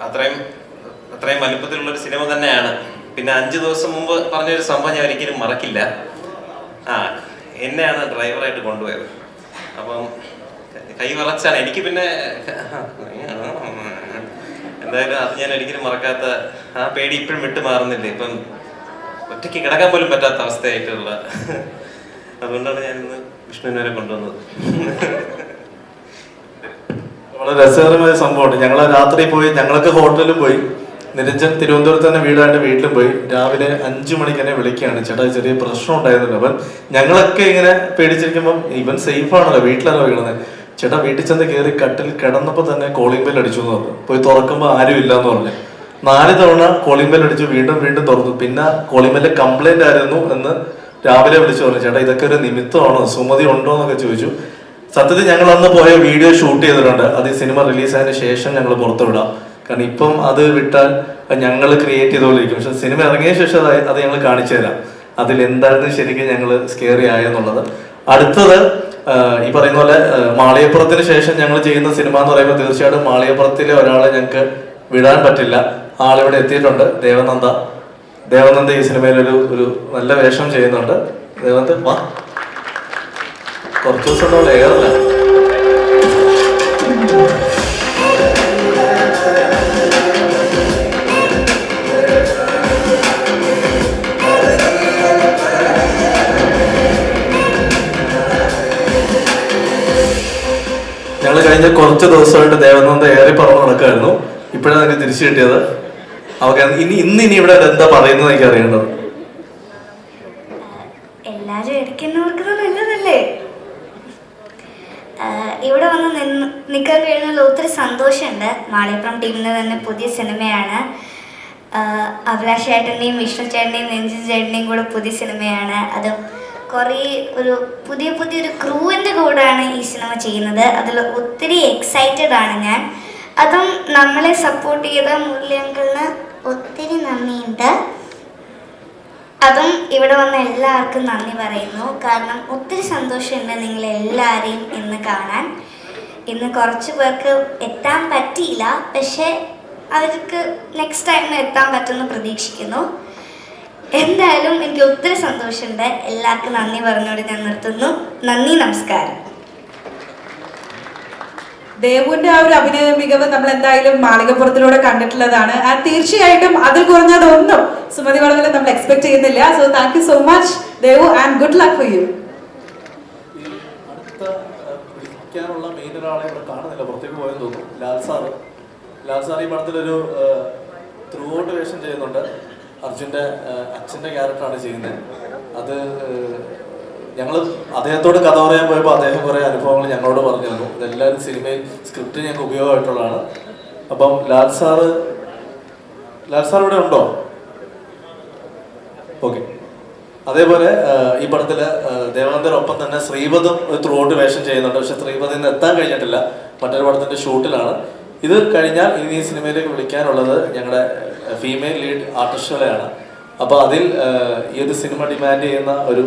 അത്രയും വലുപ്പത്തിലുള്ളൊരു സിനിമ തന്നെയാണ്. പിന്നെ 5 ദിവസം മുമ്പ് പറഞ്ഞൊരു സംഭവം ഞാൻ ഒരിക്കലും മറക്കില്ല. എന്നെയാണ് ഡ്രൈവറായിട്ട് കൊണ്ടുപോയത്. അപ്പം കൈ വിറച്ചാണ് എനിക്ക്. പിന്നെ എന്തായാലും അത് ഞാൻ ഒരിക്കലും മറക്കാത്ത ആ പേടി ഇപ്പോഴും വിട്ടു മാറുന്നില്ല. ഇപ്പം ഒറ്റയ്ക്ക് കിടക്കാൻ പോലും പറ്റാത്ത അവസ്ഥയായിട്ടുള്ള. അതുകൊണ്ടാണ് ഞാനിന്ന് വിഷ്ണുവിനെ വരെ കൊണ്ടുവന്നത്. വളരെ രസകരമായ സംഭവമുണ്ട്. ഞങ്ങളൊക്കെ ഹോട്ടലിൽ പോയി. നിരഞ്ജൻ തിരുവനന്തപുരത്ത് തന്നെ വീട്ടിലും പോയി. രാവിലെ 5 മണിക്ക് തന്നെ വിളിക്കുകയാണ്, ചേട്ടാ ചെറിയ പ്രശ്നം ഉണ്ടായിരുന്നല്ലോ. അപ്പം ഞങ്ങളൊക്കെ ഇങ്ങനെ പേടിച്ചിരിക്കുമ്പം ഇവൻ സേഫ് ആണല്ലോ, വീട്ടിലല്ലോ വീണത്. ചേട്ടാ വീട്ടിൽ ചെന്ന് കയറി കട്ടിൽ കിടന്നപ്പോൾ തന്നെ കോളിംഗ് ബെൽ അടിച്ചു എന്ന് പറഞ്ഞു. പോയി തുറക്കുമ്പോൾ ആരും ഇല്ല എന്ന് പറഞ്ഞു. 4 തവണ കോളിംഗ് ബെൽ അടിച്ചു, വീണ്ടും തുറന്നു. പിന്നെ കോളിംഗ് ബെല്ല് കംപ്ലൈന്റ് ആയിരുന്നു എന്ന് രാവിലെ വിളിച്ചു പറഞ്ഞു. ചേട്ടാ ഇതൊക്കെ ഒരു നിമിത്തമാണോ, സുമതി ഉണ്ടോ എന്നൊക്കെ ചോദിച്ചു. സത്യത്തിൽ ഞങ്ങൾ അന്ന് പോയ വീഡിയോ ഷൂട്ട് ചെയ്തിട്ടുണ്ട്. അത് ഈ സിനിമ റിലീസായതിനു ശേഷം ഞങ്ങൾ പുറത്തുവിടാം. കാരണം ഇപ്പം അത് വിട്ടാൽ ഞങ്ങൾ ക്രിയേറ്റ് ചെയ്തുകൊണ്ടിരിക്കും. പക്ഷെ സിനിമ ഇറങ്ങിയ ശേഷം അത് ഞങ്ങൾ കാണിച്ചു തരാം അതിലെന്തായിരുന്നു ശരിക്കും ഞങ്ങൾ സ്കെയറി ആയെന്നുള്ളത്. അടുത്തത് ഈ പറയുന്ന പോലെ മാളികപ്പുറത്തിന് ശേഷം ഞങ്ങൾ ചെയ്യുന്ന സിനിമ എന്ന് പറയുമ്പോൾ തീർച്ചയായിട്ടും മാളികപ്പുറത്തിലെ ഒരാളെ ഞങ്ങൾക്ക് വിടാൻ പറ്റില്ല. ആളിവിടെ എത്തിയിട്ടുണ്ട്, ദേവനന്ദ ഈ സിനിമയിൽ ഒരു നല്ല വേഷം ചെയ്യുന്നുണ്ട്. ദേവനന്ദ വാ, കുറച്ച് ദിവസം ഉണ്ടാവില്ല, ഏറില്ല. ഞങ്ങൾ കഴിഞ്ഞ കുറച്ച് ദിവസമായിട്ട് ദേവനന്ദ ഏറി പറന്ന് നടക്കായിരുന്നു. ഇപ്പോഴാണ് എനിക്ക് തിരിച്ചു കിട്ടിയത്. അവർക്ക് ഇന്ന് ഇവിടെ എന്താ പറയുന്നത് എനിക്ക് അറിയേണ്ടത്. എല്ലാരും ഇടയ്ക്കുന്നവർക്ക് നല്ലതല്ലേ. ഇവിടെ വന്ന് നിൽക്കാൻ കഴിയുന്നതിൽ ഒത്തിരി സന്തോഷമുണ്ട്. മാളികപ്പുറം ടീമിന് തന്നെ പുതിയ സിനിമയാണ്. അഭിലാഷ് ചേട്ടൻ്റെയും വിഷ്ണു ചേട്ടൻ്റെയും നെഞ്ചിൻ ചേട്ടൻ്റെയും കൂടെ പുതിയ സിനിമയാണ്. അതും കുറേ പുതിയൊരു ക്രൂവിൻ്റെ കൂടെയാണ് ഈ സിനിമ ചെയ്യുന്നത്. അതിൽ ഒത്തിരി എക്സൈറ്റഡ് ആണ് ഞാൻ. അതും നമ്മളെ സപ്പോർട്ട് ചെയ്ത മുരളി അങ്കിളിന് ഒത്തിരി നന്ദിയുണ്ട്. അതും ഇവിടെ വന്ന എല്ലാവർക്കും നന്ദി പറയുന്നു. കാരണം ഒത്തിരി സന്തോഷമുണ്ട് നിങ്ങളെല്ലാവരെയും ഇന്ന് കാണാൻ. ഇന്ന് കുറച്ച് പേർക്ക് എത്താൻ പറ്റിയില്ല, പക്ഷേ അവർക്ക് നെക്സ്റ്റ് ടൈം എത്താൻ പറ്റുമെന്ന് പ്രതീക്ഷിക്കുന്നു. എന്തായാലും എനിക്ക് ഒത്തിരി സന്തോഷമുണ്ട്. എല്ലാവർക്കും നന്ദി പറഞ്ഞുകൊണ്ട് ഞാൻ നിർത്തുന്നു. നന്ദി, നമസ്കാരം. ദേവുവിന്റെ ആ ഒരു അഭിനയ മികവ് നമ്മൾ എന്തായാലും മാളികപ്പുറത്തിലൂടെ കണ്ടിട്ടുള്ളതാണ്. ആൻഡ് തീർച്ചയായിട്ടും അതിൽ കുറഞ്ഞതൊന്നും സുമതി വളവിൽ നമ്മൾ എക്സ്പെക്ട് ചെയ്യുന്നില്ല. So thank you so much Devu and good luck for you. അടുത്ത വിളിക്കാനുള്ള മെയിൻ ഒരാളെ ഇവിടെ കാണുന്നില്ല, പുറത്തേക്ക് പോയെന്ന് തോന്നുന്നു. ലാൽ സാർ ഈ പടത്തിലൊരു ത്രൂ ഔട്ട് വേഷം ചെയ്യുന്നുണ്ട്. അർജുൻ്റെ അച്ഛൻ്റെ ക്യാരക്ടറാണ് ചെയ്യുന്നത്. അത് ഞങ്ങൾ അദ്ദേഹത്തോട് കഥ പറയാൻ പോയപ്പോൾ അദ്ദേഹം കുറേ അനുഭവങ്ങൾ ഞങ്ങളോട് പറഞ്ഞു തന്നു. ഇതെല്ലാവരും സിനിമയിൽ സ്ക്രിപ്റ്റ് ഞങ്ങൾക്ക് ഉപയോഗമായിട്ടുള്ളതാണ്. അപ്പം ലാൽ സാർ ഇവിടെ ഉണ്ടോ? ഓക്കെ. അതേപോലെ ഈ പടത്തിൽ ദേവാനന്ദനൊപ്പം തന്നെ ശ്രീപദും ഒരു ത്രൂ ഔട്ട് വേഷം ചെയ്യുന്നുണ്ട്. പക്ഷെ ശ്രീപദ് ഇന്ന് എത്താൻ കഴിഞ്ഞിട്ടില്ല, മറ്റൊരു പടത്തിൻ്റെ ഷൂട്ടിലാണ്. ഇത് കഴിഞ്ഞാൽ ഇനി ഈ സിനിമയിലേക്ക് വിളിക്കാനുള്ളത് ഞങ്ങളുടെ ഫീമെയിൽ ലീഡ് ആർട്ടിസ്റ്റുകളെയാണ്. അപ്പോൾ അതിൽ ഈ ഒരു സിനിമ ഡിമാൻഡ് ചെയ്യുന്ന ഒരു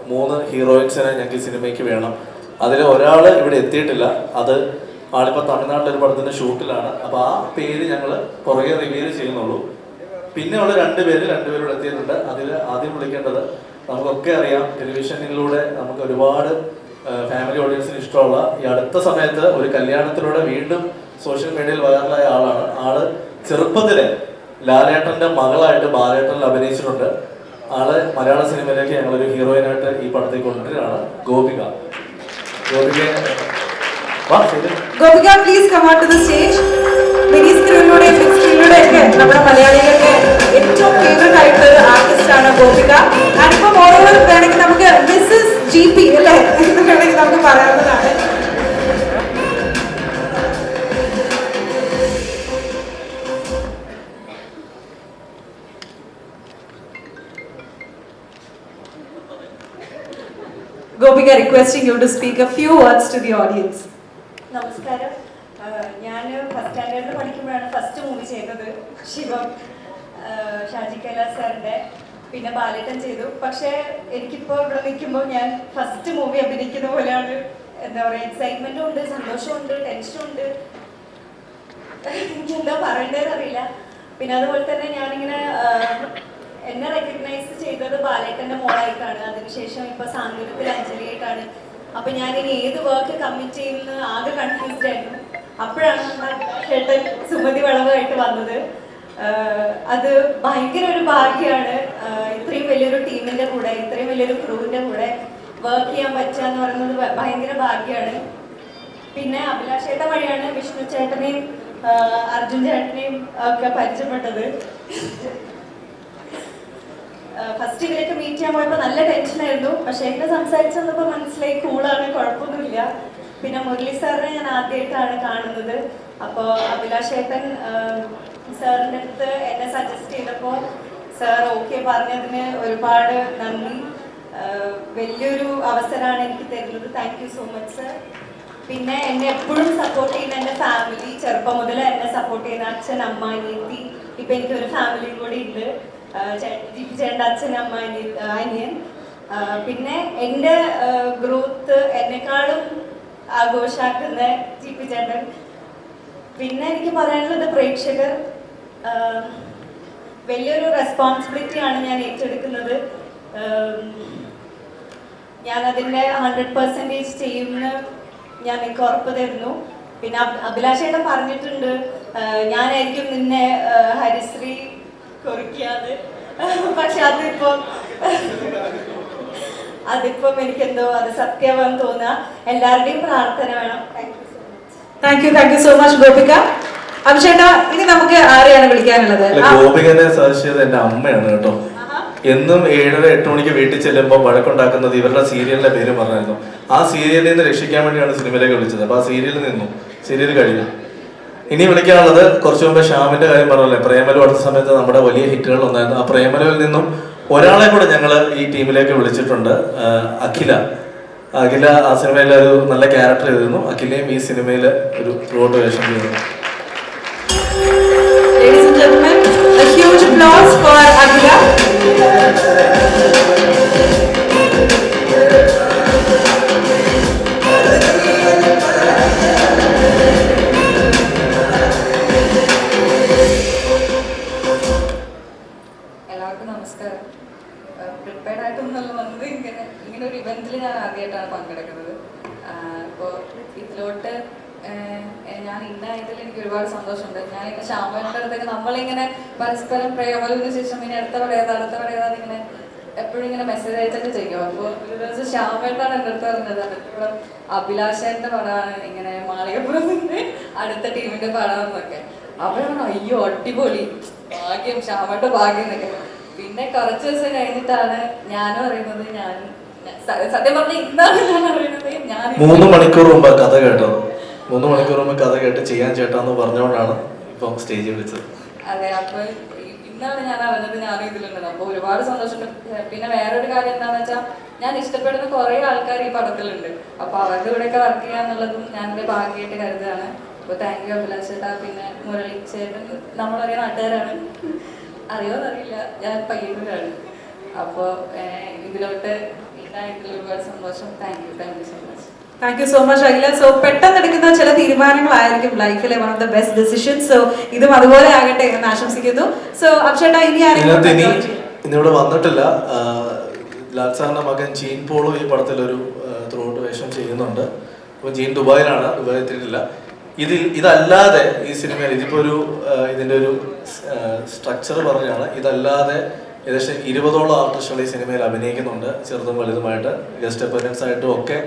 3 ഹീറോയിൻസിനെ ഞങ്ങൾക്ക് ഈ സിനിമയ്ക്ക് വേണം. അതിൽ ഒരാൾ ഇവിടെ എത്തിയിട്ടില്ല. അത് ആളിപ്പോൾ തമിഴ്നാട്ടിലെ ഒരു പടത്തിൻ്റെ ഷൂട്ടിലാണ്. അപ്പോൾ ആ പേര് ഞങ്ങൾ പുറകെ റിവീൽ ചെയ്യുന്നുള്ളൂ. പിന്നെ ഉള്ള രണ്ടുപേരോട് എത്തിയിട്ടുണ്ട്. അതിൽ ആദ്യം വിളിക്കേണ്ടത് നമുക്കൊക്കെ അറിയാം, ടെലിവിഷനിലൂടെ നമുക്ക് ഒരുപാട് ഫാമിലി ഓഡിയൻസിന് ഇഷ്ടമുള്ള ഈ അടുത്ത സമയത്ത് ഒരു കല്യാണത്തിലൂടെ വീണ്ടും സോഷ്യൽ മീഡിയയിൽ വൈറലായ ആളാണ്. ആള് ചെറുപ്പത്തിലെ ലാലേട്ടന്റെ മകളായിട്ട് ബാലേട്ടനിൽ അഭിനയിച്ചിട്ടുണ്ട്. ആള് മലയാള സിനിമയിലേക്ക് ഞങ്ങളൊരു ഹീറോയിനായിട്ട് ഈ പടത്തിൽ കൊണ്ടുവരികയാണ്. Gopika, please come out to the stage. Mini സ്ക്രീനിലൂടെ ബിഗ് സ്ക്രീനിലൂടെ ഒക്കെ നമ്മുടെ മലയാളികൾക്ക് ഏറ്റവും ഫേവറേറ്റ് ആയിട്ടുള്ള ഒരു ആർട്ടിസ്റ്റ് ആണ് ഗോപിക. അതിപ്പോ ഓരോരോ വേണമെങ്കിൽ നമുക്ക് മിസ്സസ് GP അല്ലേ എന്ന് വേണമെങ്കിൽ നമുക്ക് പറയാവുന്നതാണ്. Gopika, requesting you to speak a few words to the audience. നമസ്കാരം. ഞാൻ ഫസ്റ്റ് സ്റ്റാൻഡേർഡിൽ പഠിക്കുമ്പോഴാണ് ഫസ്റ്റ് മൂവി ചെയ്തത്. ശിവം, ഷാജി കൈലാസ് സാറിൻ്റെ, പിന്നെ ബാലേട്ടൻ ചെയ്തു. പക്ഷേ എനിക്കിപ്പോൾ ഇവിടെ നിൽക്കുമ്പോൾ ഞാൻ ഫസ്റ്റ് മൂവി അഭിനയിക്കുന്ന പോലെയാണ്. എന്താ പറയുക, എക്സൈറ്റ്മെൻറ്റും ഉണ്ട്, സന്തോഷമുണ്ട്, ടെൻഷനും ഉണ്ട്. എനിക്കെന്താ പറയേണ്ടതെന്ന് അറിയില്ല. പിന്നെ അതുപോലെ തന്നെ ഞാനിങ്ങനെ എന്നെ റെക്കഗ്നൈസ് ചെയ്തത് ബാലേട്ടൻ്റെ മോളായിട്ടാണ്. അതിനുശേഷം ഇപ്പോൾ സാന്ത്വനത്തിൽ അഞ്ജലിയായിട്ടാണ്. അപ്പം ഞാനിനി ഏത് വർക്ക് കമ്മിറ്റ് ചെയ്യുമെന്ന് ആകെ കൺഫ്യൂസ്ഡ് ആയിരുന്നു. അപ്പോഴാണ് ചേട്ടൻ സുമതി വളവായിട്ട് വന്നത്. അത് ഭയങ്കര ഒരു ഭാഗ്യമാണ്. ഇത്രയും വലിയൊരു ടീമിൻ്റെ കൂടെ, ഇത്രയും വലിയൊരു ക്രൂവിൻ്റെ കൂടെ വർക്ക് ചെയ്യാൻ പറ്റുക എന്ന് പറയുന്നത് ഭയങ്കര ഭാഗ്യമാണ്. പിന്നെ അഭിലാഷ് ചേട്ടൻ വഴിയാണ് വിഷ്ണു ചേട്ടനെയും അർജുൻ ചേട്ടനെയും ഒക്കെ പരിചയപ്പെട്ടത്. ഫസ്റ്റ് ഇവരൊക്കെ മീറ്റ് ചെയ്യാൻ പോയപ്പോൾ നല്ല ടെൻഷനായിരുന്നു. പക്ഷെ എന്നെ സംസാരിച്ച് വന്നപ്പോൾ മനസ്സിലായി കൂളാണ്, കുഴപ്പമൊന്നുമില്ല. പിന്നെ മുരളി സാറിനെ ഞാൻ ആദ്യമായിട്ടാണ് കാണുന്നത്. അപ്പോൾ അഭിലാഷ് ചേട്ടൻ സാറിൻ്റെ അടുത്ത് എന്നെ സജസ്റ്റ് ചെയ്തപ്പോൾ സാർ ഓക്കെ പറഞ്ഞതിന് ഒരുപാട് നന്ദി. വലിയൊരു അവസരമാണ് എനിക്ക് തരുന്നത്. Thank you so much sir. പിന്നെ എന്നെ എപ്പോഴും സപ്പോർട്ട് ചെയ്യുന്ന എൻ്റെ ഫാമിലി, ചെറുപ്പം മുതൽ എന്നെ സപ്പോർട്ട് ചെയ്യുന്ന അച്ഛൻ, അമ്മ, അനിയത്തി. ഇപ്പം എനിക്കൊരു ഫാമിലി കൂടി ഉണ്ട്. ചേട്ടൻ്റെ അച്ഛൻ, അമ്മ, അനിയൻ. പിന്നെ എൻ്റെ ഗ്രോത്ത് എന്നെക്കാളും ആഘോഷാക്കുന്ന ജിപി ചേട്ടൻ. പിന്നെ എനിക്ക് പറയാനുള്ളത് പ്രേക്ഷകർ, വലിയൊരു റെസ്പോൺസിബിലിറ്റിയാണ് ഞാൻ ഏറ്റെടുക്കുന്നത്. ഞാനതിൻ്റെ 100% ചെയ്യുമെന്ന് ഞാൻ എനിക്ക് ഉറപ്പ് തരുന്നു. പിന്നെ അഭിലാഷേട്ടൻ പറഞ്ഞിട്ടുണ്ട് ഞാനായിരിക്കും നിന്നെ ഹരിശ്രീ കുറിക്കാതെ. പക്ഷെ അതിപ്പം എനിക്കെന്തോ അത് സത്യമാണെന്ന് തോന്നുക. എല്ലാവരുടെയും പ്രാർത്ഥന വേണം. Thank you so much Gopika. അഭിഷേട്ടാ, ഇനി നമുക്ക് ആരെയാണ് വിളിക്കാനുള്ളത്? ഗോപികനെ സജസ്റ്റ് ചെയ്തത് എന്റെ അമ്മയാണ് കേട്ടോ. എന്നും 7:30-8 മണിക്ക് വീട്ടിൽ ചെല്ലുമ്പോൾ വഴക്കുണ്ടാക്കുന്നത് ഇവരുടെ സീരിയലിന്റെ പേര് പറഞ്ഞായിരുന്നു. ആ സീരിയലിൽ നിന്ന് രക്ഷിക്കാൻ വേണ്ടിയാണ് സിനിമയിലേക്ക് വിളിച്ചത്. അപ്പൊ ആ സീരിയലിൽ നിന്നു, സീരിയൽ കഴിഞ്ഞു. ഇനി വിളിക്കാനുള്ളത് കുറച്ചു മുമ്പ് ഷ്യാമിന്റെ കാര്യം പറഞ്ഞല്ലേ, പ്രേമലു അടുത്ത സമയത്ത് നമ്മുടെ വലിയ ഹിറ്റുകൾ ഒന്നായിരുന്നു. ആ പ്രേമലുവിൽ നിന്നും ഒരാളെ കൂടെ ഞങ്ങൾ ഈ ടീമിലേക്ക് വിളിച്ചിട്ടുണ്ട്. അഖില ആ സിനിമയിൽ ഒരു നല്ല ക്യാരക്ടർ ചെയ്തിരുന്നു. അഖിലയും ഈ സിനിമയിൽ ഒരു ത്രൂ ഔട്ട് വേഷം ചെയ്തിരുന്നു. Ladies and gentlemen, a huge huge applause for Akhila. എല്ലാവർക്കും നമസ്കാരം. പ്രിപ്പയർഡ് ആയിട്ടൊന്നുമല്ല വന്നത്. ഇങ്ങനെ ഒരു ഇവന്റിൽ ഞാൻ ആദ്യമായിട്ടാണ് പങ്കെടുക്കുന്നത്. അപ്പോൾ ഇതിലോട്ട് ഞാൻ ഇന്നായതിൽ എനിക്ക് ഒരുപാട് സന്തോഷമുണ്ട്. ഞാനിങ്ങനെ ശ്യാമേട്ടൻ്റെ അടുത്തൊക്കെ നമ്മളിങ്ങനെ പരസ്പരം പ്രേമലിന് ശേഷം ഇനി അടുത്ത പടയതാ ഇങ്ങനെ എപ്പോഴും ഇങ്ങനെ മെസ്സേജ് അയച്ചൊക്കെ ചെയ്യും. അപ്പോൾ ഒരു ദിവസം ശ്യാമേട്ടാണ് എൻ്റെ അടുത്ത് പറഞ്ഞത് അടുത്ത അഭിലാഷേൻ്റെ പടമാണ് ഇങ്ങനെ മാളികപ്പുറത്തിൻ്റെ അടുത്ത ടീമിൻ്റെ പടം എന്നൊക്കെ. അപ്പോഴാണ് അയ്യോ അടിപൊളി ഭാഗ്യം ശ്യാമേട്ട ഭാഗ്യം എന്നൊക്കെ. പിന്നെ കുറച്ച് ദിവസം കഴിഞ്ഞിട്ടാണ് ഞാനും അറിയുന്നത്. ഞാൻ സത്യം പറഞ്ഞ ഇന്നാണ് ഞാൻ അറിയുന്നത്. ഞാൻ 3 മണിക്കൂർ മുമ്പ് കഥ കേട്ടത്. 3 മണിക്കൂർ മുമ്പ് കഥ കേട്ട് ചെയ്യാൻ ചേട്ടാന്ന് പറഞ്ഞുകൊണ്ടാണ് ഇപ്പം സ്റ്റേജിൽ വിളിച്ചത്. അതെ, അപ്പൊ ഇന്നാണ് ഞാൻ അറിഞ്ഞത് ഞാനും ഇതിലുള്ളത്. അപ്പൊ ഒരുപാട് സന്തോഷമുണ്ട്. പിന്നെ വേറൊരു കാര്യം എന്താണെന്ന് വെച്ചാൽ ഞാൻ ഇഷ്ടപ്പെടുന്ന കുറെ ആൾക്കാർ ഈ പടത്തിലുണ്ട്. അപ്പൊ അവരുടെ കൂടെയൊക്കെ വർക്ക് ചെയ്യാന്നുള്ളതും ഞാൻ എൻ്റെ ഭാഗ്യമായിട്ട് കരുതുകയാണ്. അപ്പൊ താങ്ക് യു അഭിലാഷ് ചേട്ടാ. പിന്നെ മുരളി ചേട്ടൻ നമ്മളറിയ നാട്ടുകാരാണ്, അറിയോന്നറിയില്ല, ഞാൻ പയ്യന്നൂരാണ്. അപ്പോൾ ഇതിലോട്ട് ഇതായിട്ടുള്ള ഒരുപാട് സന്തോഷം. Thank you so much. Thank you so much Akhila. So പെട്ടെന്ന് എടുക്കുന്ന ചില തീരുമാനങ്ങളായിരിക്കും ലൈഫിലെ one of the best decisions. So ഇതും അതുപോലെ ആകട്ടെ എന്ന് ആശംസിക്കുന്നു. സോ അഭിഷേട്ടാ, ഇനി ഇന്നിവിടെ വന്നിട്ടില്ല. ലാൽ സാറിന്റെ മകൻ ജീൻ പോളും ഈ പടത്തിൽ ഒരു ത്രൂഔട്ട് വേഷം ചെയ്യുന്നുണ്ട്. അപ്പോൾ ജീൻ ദുബായിലാണ്, ദുബായിൽ എത്തിയിട്ടില്ല. ഇതല്ലാതെ ഈ സിനിമയിൽ ഇതിപ്പോൾ ഇതിൻ്റെ ഒരു സ്ട്രക്ചർ പറഞ്ഞാണ്. ഇതല്ലാതെ ഏകദേശം 20ഓളം ആർട്ടിസ്റ്റുകൾ ഈ സിനിമയിൽ അഭിനയിക്കുന്നുണ്ട്. ചെറുതും വലുതുമായിട്ട് ഗസ്റ്റ് അപ്പയറൻസ് ആയിട്ടും ഒക്കെ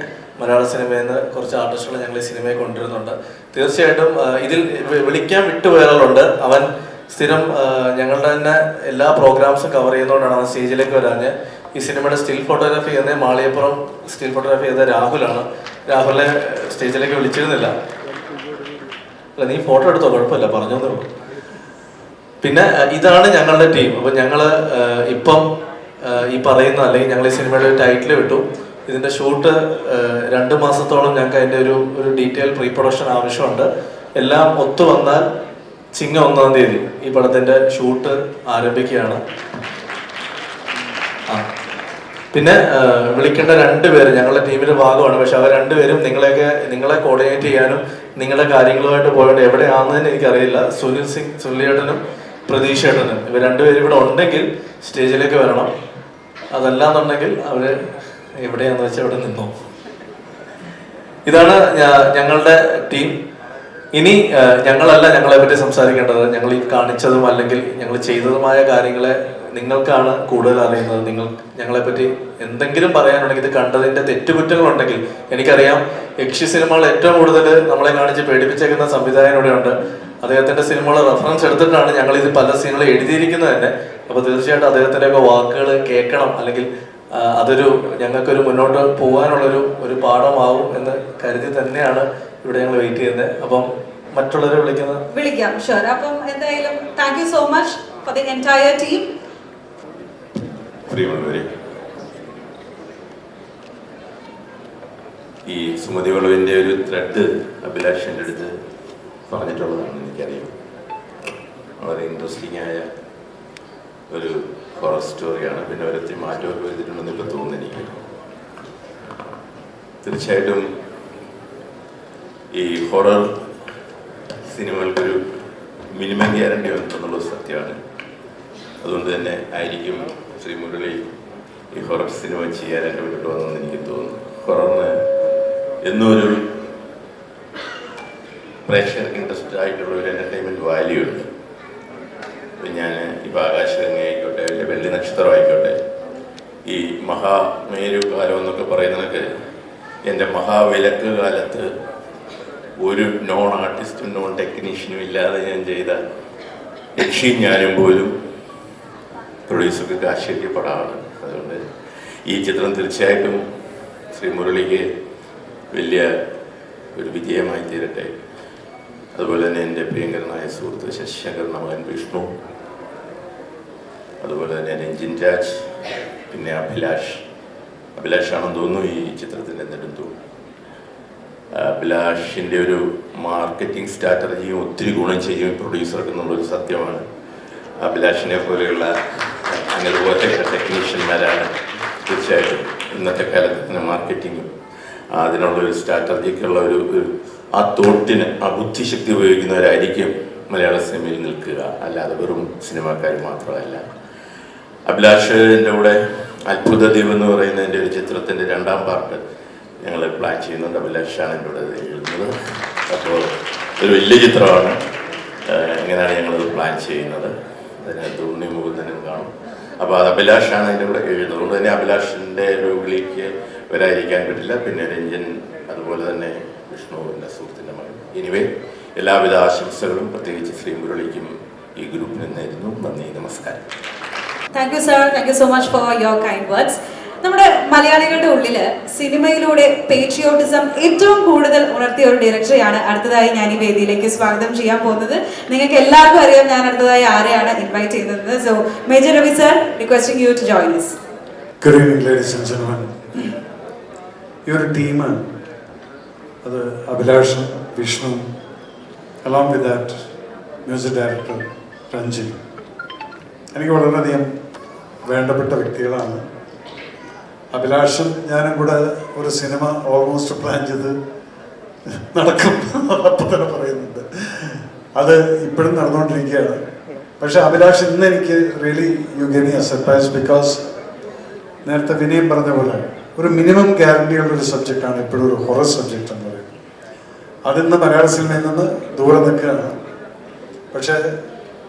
മലയാള സിനിമയിൽ നിന്ന് കുറച്ച് ആർട്ടിസ്റ്റുകൾ ഞങ്ങൾ ഈ സിനിമയിൽ കൊണ്ടുവരുന്നുണ്ട്. തീർച്ചയായിട്ടും ഇതിൽ വിളിക്കാൻ വിട്ടുപോയാളുണ്ട്. അവൻ സ്ഥിരം ഞങ്ങളുടെ തന്നെ എല്ലാ പ്രോഗ്രാംസും കവർ ചെയ്യുന്നതുകൊണ്ടാണ് അവൻ സ്റ്റേജിലേക്ക് വരാഞ്ഞ്. ഈ സിനിമയുടെ സ്റ്റിൽ ഫോട്ടോഗ്രാഫി ചെയ്യുന്ന മാളികപ്പുറം സ്റ്റിൽ ഫോട്ടോഗ്രാഫി ചെയ്ത രാഹുലാണ്. രാഹുലിനെ സ്റ്റേജിലേക്ക് വിളിച്ചിരുന്നില്ല. അല്ല, നീ ഫോട്ടോ എടുത്തോ, കുഴപ്പമില്ല, പറഞ്ഞോന്നേ ഉള്ളൂ. പിന്നെ ഇതാണ് ഞങ്ങളുടെ ടീം. അപ്പം ഞങ്ങൾ ഇപ്പം ഈ പറയുന്ന അല്ലെങ്കിൽ ഞങ്ങൾ ഈ സിനിമയുടെ ടൈറ്റിൽ വിട്ടു. ഇതിൻ്റെ ഷൂട്ട് 2 മാസത്തോളം ഞങ്ങൾക്ക് അതിൻ്റെ ഒരു ഡീറ്റെയിൽ പ്രീ പ്രൊഡക്ഷൻ ആവശ്യമുണ്ട്. എല്ലാം ഒത്തു വന്നാൽ ചിങ്ങം 1-ാം തീയതി ഈ പടത്തിൻ്റെ ഷൂട്ട് ആരംഭിക്കുകയാണ്. പിന്നെ വിളിക്കേണ്ട 2 പേര് ഞങ്ങളുടെ ടീമിന്റെ ഭാഗമാണ്. പക്ഷെ അവർ 2 പേരും നിങ്ങളെ കോർഡിനേറ്റ് ചെയ്യാനും നിങ്ങളുടെ കാര്യങ്ങളുമായിട്ട് പോയിട്ട് എവിടെയാണെന്ന് എനിക്കറിയില്ല. സുനിലേട്ടനും പ്രതീക്ഷേട്ടനും ഇവർ 2 പേരും ഇവിടെ ഉണ്ടെങ്കിൽ സ്റ്റേജിലേക്ക് വരണം. അതല്ലാന്നുണ്ടെങ്കിൽ അവര് എവിടെയാന്ന് വെച്ചാൽ അവിടെ നിന്നോ. ഇതാണ് ഞങ്ങളുടെ ടീം. ഇനി ഞങ്ങളല്ല ഞങ്ങളെ പറ്റി സംസാരിക്കേണ്ടത്. ഞങ്ങൾ ഈ കാണിച്ചതും അല്ലെങ്കിൽ ഞങ്ങൾ ചെയ്തതുമായ കാര്യങ്ങളെ നിങ്ങൾക്കാണ് കൂടുതൽ അറിയുന്നത്. നിങ്ങൾ ഞങ്ങളെപ്പറ്റി എന്തെങ്കിലും പറയാനുണ്ടെങ്കിൽ, ഇത് കണ്ടതിന്റെ തെറ്റുകുറ്റങ്ങളുണ്ടെങ്കിൽ, എനിക്കറിയാം യക്ഷി സിനിമകൾ ഏറ്റവും കൂടുതൽ നമ്മളെ കാണിച്ച് പേടിപ്പിച്ചേക്കുന്ന സംവിധായകൻ ഇവിടെയുണ്ട്. അദ്ദേഹത്തിന്റെ സിനിമകളെ റെഫറൻസ് എടുത്തിട്ടാണ് ഞങ്ങൾ ഇത് പല സീനുകൾ എഴുതിയിരിക്കുന്നത് തന്നെ. അപ്പൊ തീർച്ചയായിട്ടും അദ്ദേഹത്തിന്റെ ഒക്കെ വാക്കുകൾ കേൾക്കണം, അല്ലെങ്കിൽ അതൊരു ഞങ്ങൾക്കൊരു മുന്നോട്ട് പോകാനുള്ളൊരു പാഠമാവും എന്ന് കരുതി തന്നെയാണ് ഇവിടെ ഞങ്ങൾ വെയിറ്റ് ചെയ്യുന്നത്. അപ്പം മറ്റുള്ളവരെ വിളിക്കാം. ഷുവർ. അപ്പം എന്തായാലും thank you so much for the entire team. ഈ സുമതി വളവിൻ്റെ ഒരു ത്രെഡ് അഭിലാഷിൻ്റെ അടുത്ത് പറഞ്ഞിട്ടുള്ളതാണെന്ന് എനിക്കറിയാം. വളരെ ഇൻട്രസ്റ്റിംഗ് ആയ ഒരു ഹൊറർ സ്റ്റോറിയാണ്. പിന്നെ ഒരൊത്തിരി മാറ്റമൊക്കെ വരുത്തിയിട്ടുണ്ടെന്നുള്ള തോന്നുന്നു എനിക്ക്. തീർച്ചയായിട്ടും ഈ ഹൊറർ സിനിമകൾക്കൊരു മിനിമം ഗ്യാരണ്ടി ഉണ്ടെന്നുള്ളത് സത്യമാണ്. അതുകൊണ്ട് തന്നെ ആയിരിക്കും ശ്രീ മുരളി ഈ ഹൊറർ സിനിമ ചെയ്യാൻ എൻ്റെ മുന്നിട്ട് വന്നെന്ന് എനിക്ക് തോന്നുന്നു. ഹൊററിന് എന്നും ഒരു പ്രേക്ഷകർക്ക് ഇൻട്രസ്റ്റ് ആയിട്ടുള്ള ഒരു എൻ്റർടൈൻമെൻറ്റ് വാല്യൂ ഉണ്ട്. ഇപ്പം ഞാൻ ഇപ്പോൾ ആകാശഗംഗ ആയിക്കോട്ടെ, വലിയ വെള്ളി നക്ഷത്രം ആയിക്കോട്ടെ, ഈ മഹാമേരു കാലം എന്നൊക്കെ പറയുന്നതൊക്കെ എൻ്റെ മഹാവിലക്ക് കാലത്ത് ഒരു നോൺ ആർട്ടിസ്റ്റും നോൺ ടെക്നീഷ്യനും ഇല്ലാതെ ഞാൻ ചെയ്ത യക്ഷി ഞാനും പോലും പ്രൊഡ്യൂസർക്ക് ആശ്ചര്യപ്പെടാണ്. അതുകൊണ്ട് ഈ ചിത്രം തീർച്ചയായിട്ടും ശ്രീ മുരളിക്ക് വലിയ ഒരു വിജയമായി തീരട്ടെ. അതുപോലെ തന്നെ എൻ്റെ പ്രിയങ്കരനായ സുഹൃത്ത് ശശിശങ്കറിൻ്റെ മകൻ വിഷ്ണു, അതുപോലെ തന്നെ രഞ്ജിൻ രാജ്, പിന്നെ അഭിലാഷാണെന്ന് തോന്നുന്നു ഈ ചിത്രത്തിൻ്റെ നെടുന്തൂൺ. അഭിലാഷിൻ്റെ ഒരു മാർക്കറ്റിംഗ് സ്ട്രാറ്റജിയും ഒത്തിരി ഗുണം ചെയ്യും പ്രൊഡ്യൂസർക്ക് എന്നുള്ളൊരു സത്യമാണ്. അഭിലാഷിനെ പോലെയുള്ള അങ്ങനെപോലെയുള്ള ടെക്നീഷ്യന്മാരാണ് തീർച്ചയായിട്ടും ഇന്നത്തെ കാലത്തിന് മാർക്കറ്റിങ്ങും അതിനുള്ള ഒരു സ്ട്രാറ്റജിക്കുള്ള ഒരു ആ തോട്ടിന് ആ ബുദ്ധിശക്തി ഉപയോഗിക്കുന്നവരായിരിക്കും മലയാള സിനിമയിൽ നിൽക്കുക, അല്ലാതെ വെറും സിനിമാക്കാർ മാത്രമല്ല. അഭിലാഷിൻ്റെ കൂടെ അത്ഭുത ദ്വീപ് എന്ന് പറയുന്ന എൻ്റെ ഒരു ചിത്രത്തിൻ്റെ 2ാം പാർട്ട് ഞങ്ങൾ പ്ലാൻ ചെയ്യുന്നുണ്ട്. അഭിലാഷാണ് എൻ്റെ കൂടെ എഴുതുന്നത്. അപ്പോൾ ഒരു വലിയ ചിത്രമാണ്. ഇങ്ങനെയാണ് ഞങ്ങളത് പ്ലാൻ ചെയ്യുന്നത്. അതിനകത്ത് ഉണ്ണി മുകുന്ദനും കാണും. അപ്പോൾ അത് അഭിലാഷാണ് അതിൻ്റെ കൂടെ എഴുതുന്നത്. അതുകൊണ്ട് തന്നെ അഭിലാഷിൻ്റെ ഒരു വിളിക്ക് വരാതിരിക്കാൻ പറ്റില്ല. പിന്നെ രഞ്ജൻ, അതുപോലെ തന്നെ വിഷ്ണു, എൻ്റെ സുഹൃത്തിൻ്റെ മകൻ. എനിവേ, എല്ലാവിധ ആശംസകളും പ്രത്യേകിച്ച് ശ്രീ മുരളിക്കും ഈ ഗ്രൂപ്പിന് നേരുന്നു. നന്ദി, നമസ്കാരം. Thank you sir, thank you so much for your kind words. നമ്മുടെ മലയാളികളുടെ ഉള്ളില് സിനിമയിലൂടെ പേട്രിയോട്ടിസം ഏറ്റവും കൂടുതൽ ഉണർത്തിയ ഒരു ഡയറക്ടറെയാണ് അടുത്തതായി ഞാൻ ഈ വേദിയിലേക്ക് സ്വാഗതം ചെയ്യാൻ പോകുന്നത്. നിങ്ങൾക്ക് എല്ലാവർക്കും അറിയാം ഞാൻ അടുത്തതായി ആരെയാണ് ഇൻവൈറ്റ് ചെയ്യുന്നത്. So major Ravi sir, requesting you to join us. Good evening, ladies and gentlemen. ഈ ഒരു ടീം, അത് അഭിലാഷും Vishnu, along with that music director Ranjin, എനിക്ക് വളരെയധികം വേണ്ടപ്പെട്ട വ്യക്തികളാണ്. അഭിലാഷും ഞാനും കൂടെ ഒരു സിനിമ ഓൾമോസ്റ്റ് പ്ലാൻ ചെയ്ത് നടക്കും, അപ്പം തന്നെ പറയുന്നുണ്ട്. അത് ഇപ്പോഴും നടന്നുകൊണ്ടിരിക്കുകയാണ്. പക്ഷെ അഭിലാഷ് ഇന്ന് എനിക്ക് really you give me A surprise. Because നേരത്തെ വിനയം പറഞ്ഞ പോലെ ഒരു മിനിമം ഗ്യാരണ്ടിയുള്ളൊരു സബ്ജക്റ്റാണ് എപ്പോഴും ഒരു ഹൊറർ സബ്ജക്റ്റ് എന്ന് പറയുന്നത്. അതിന്ന് മലയാള സിനിമയിൽ നിന്ന് ദൂരെ നിൽക്കുകയാണ്. പക്ഷേ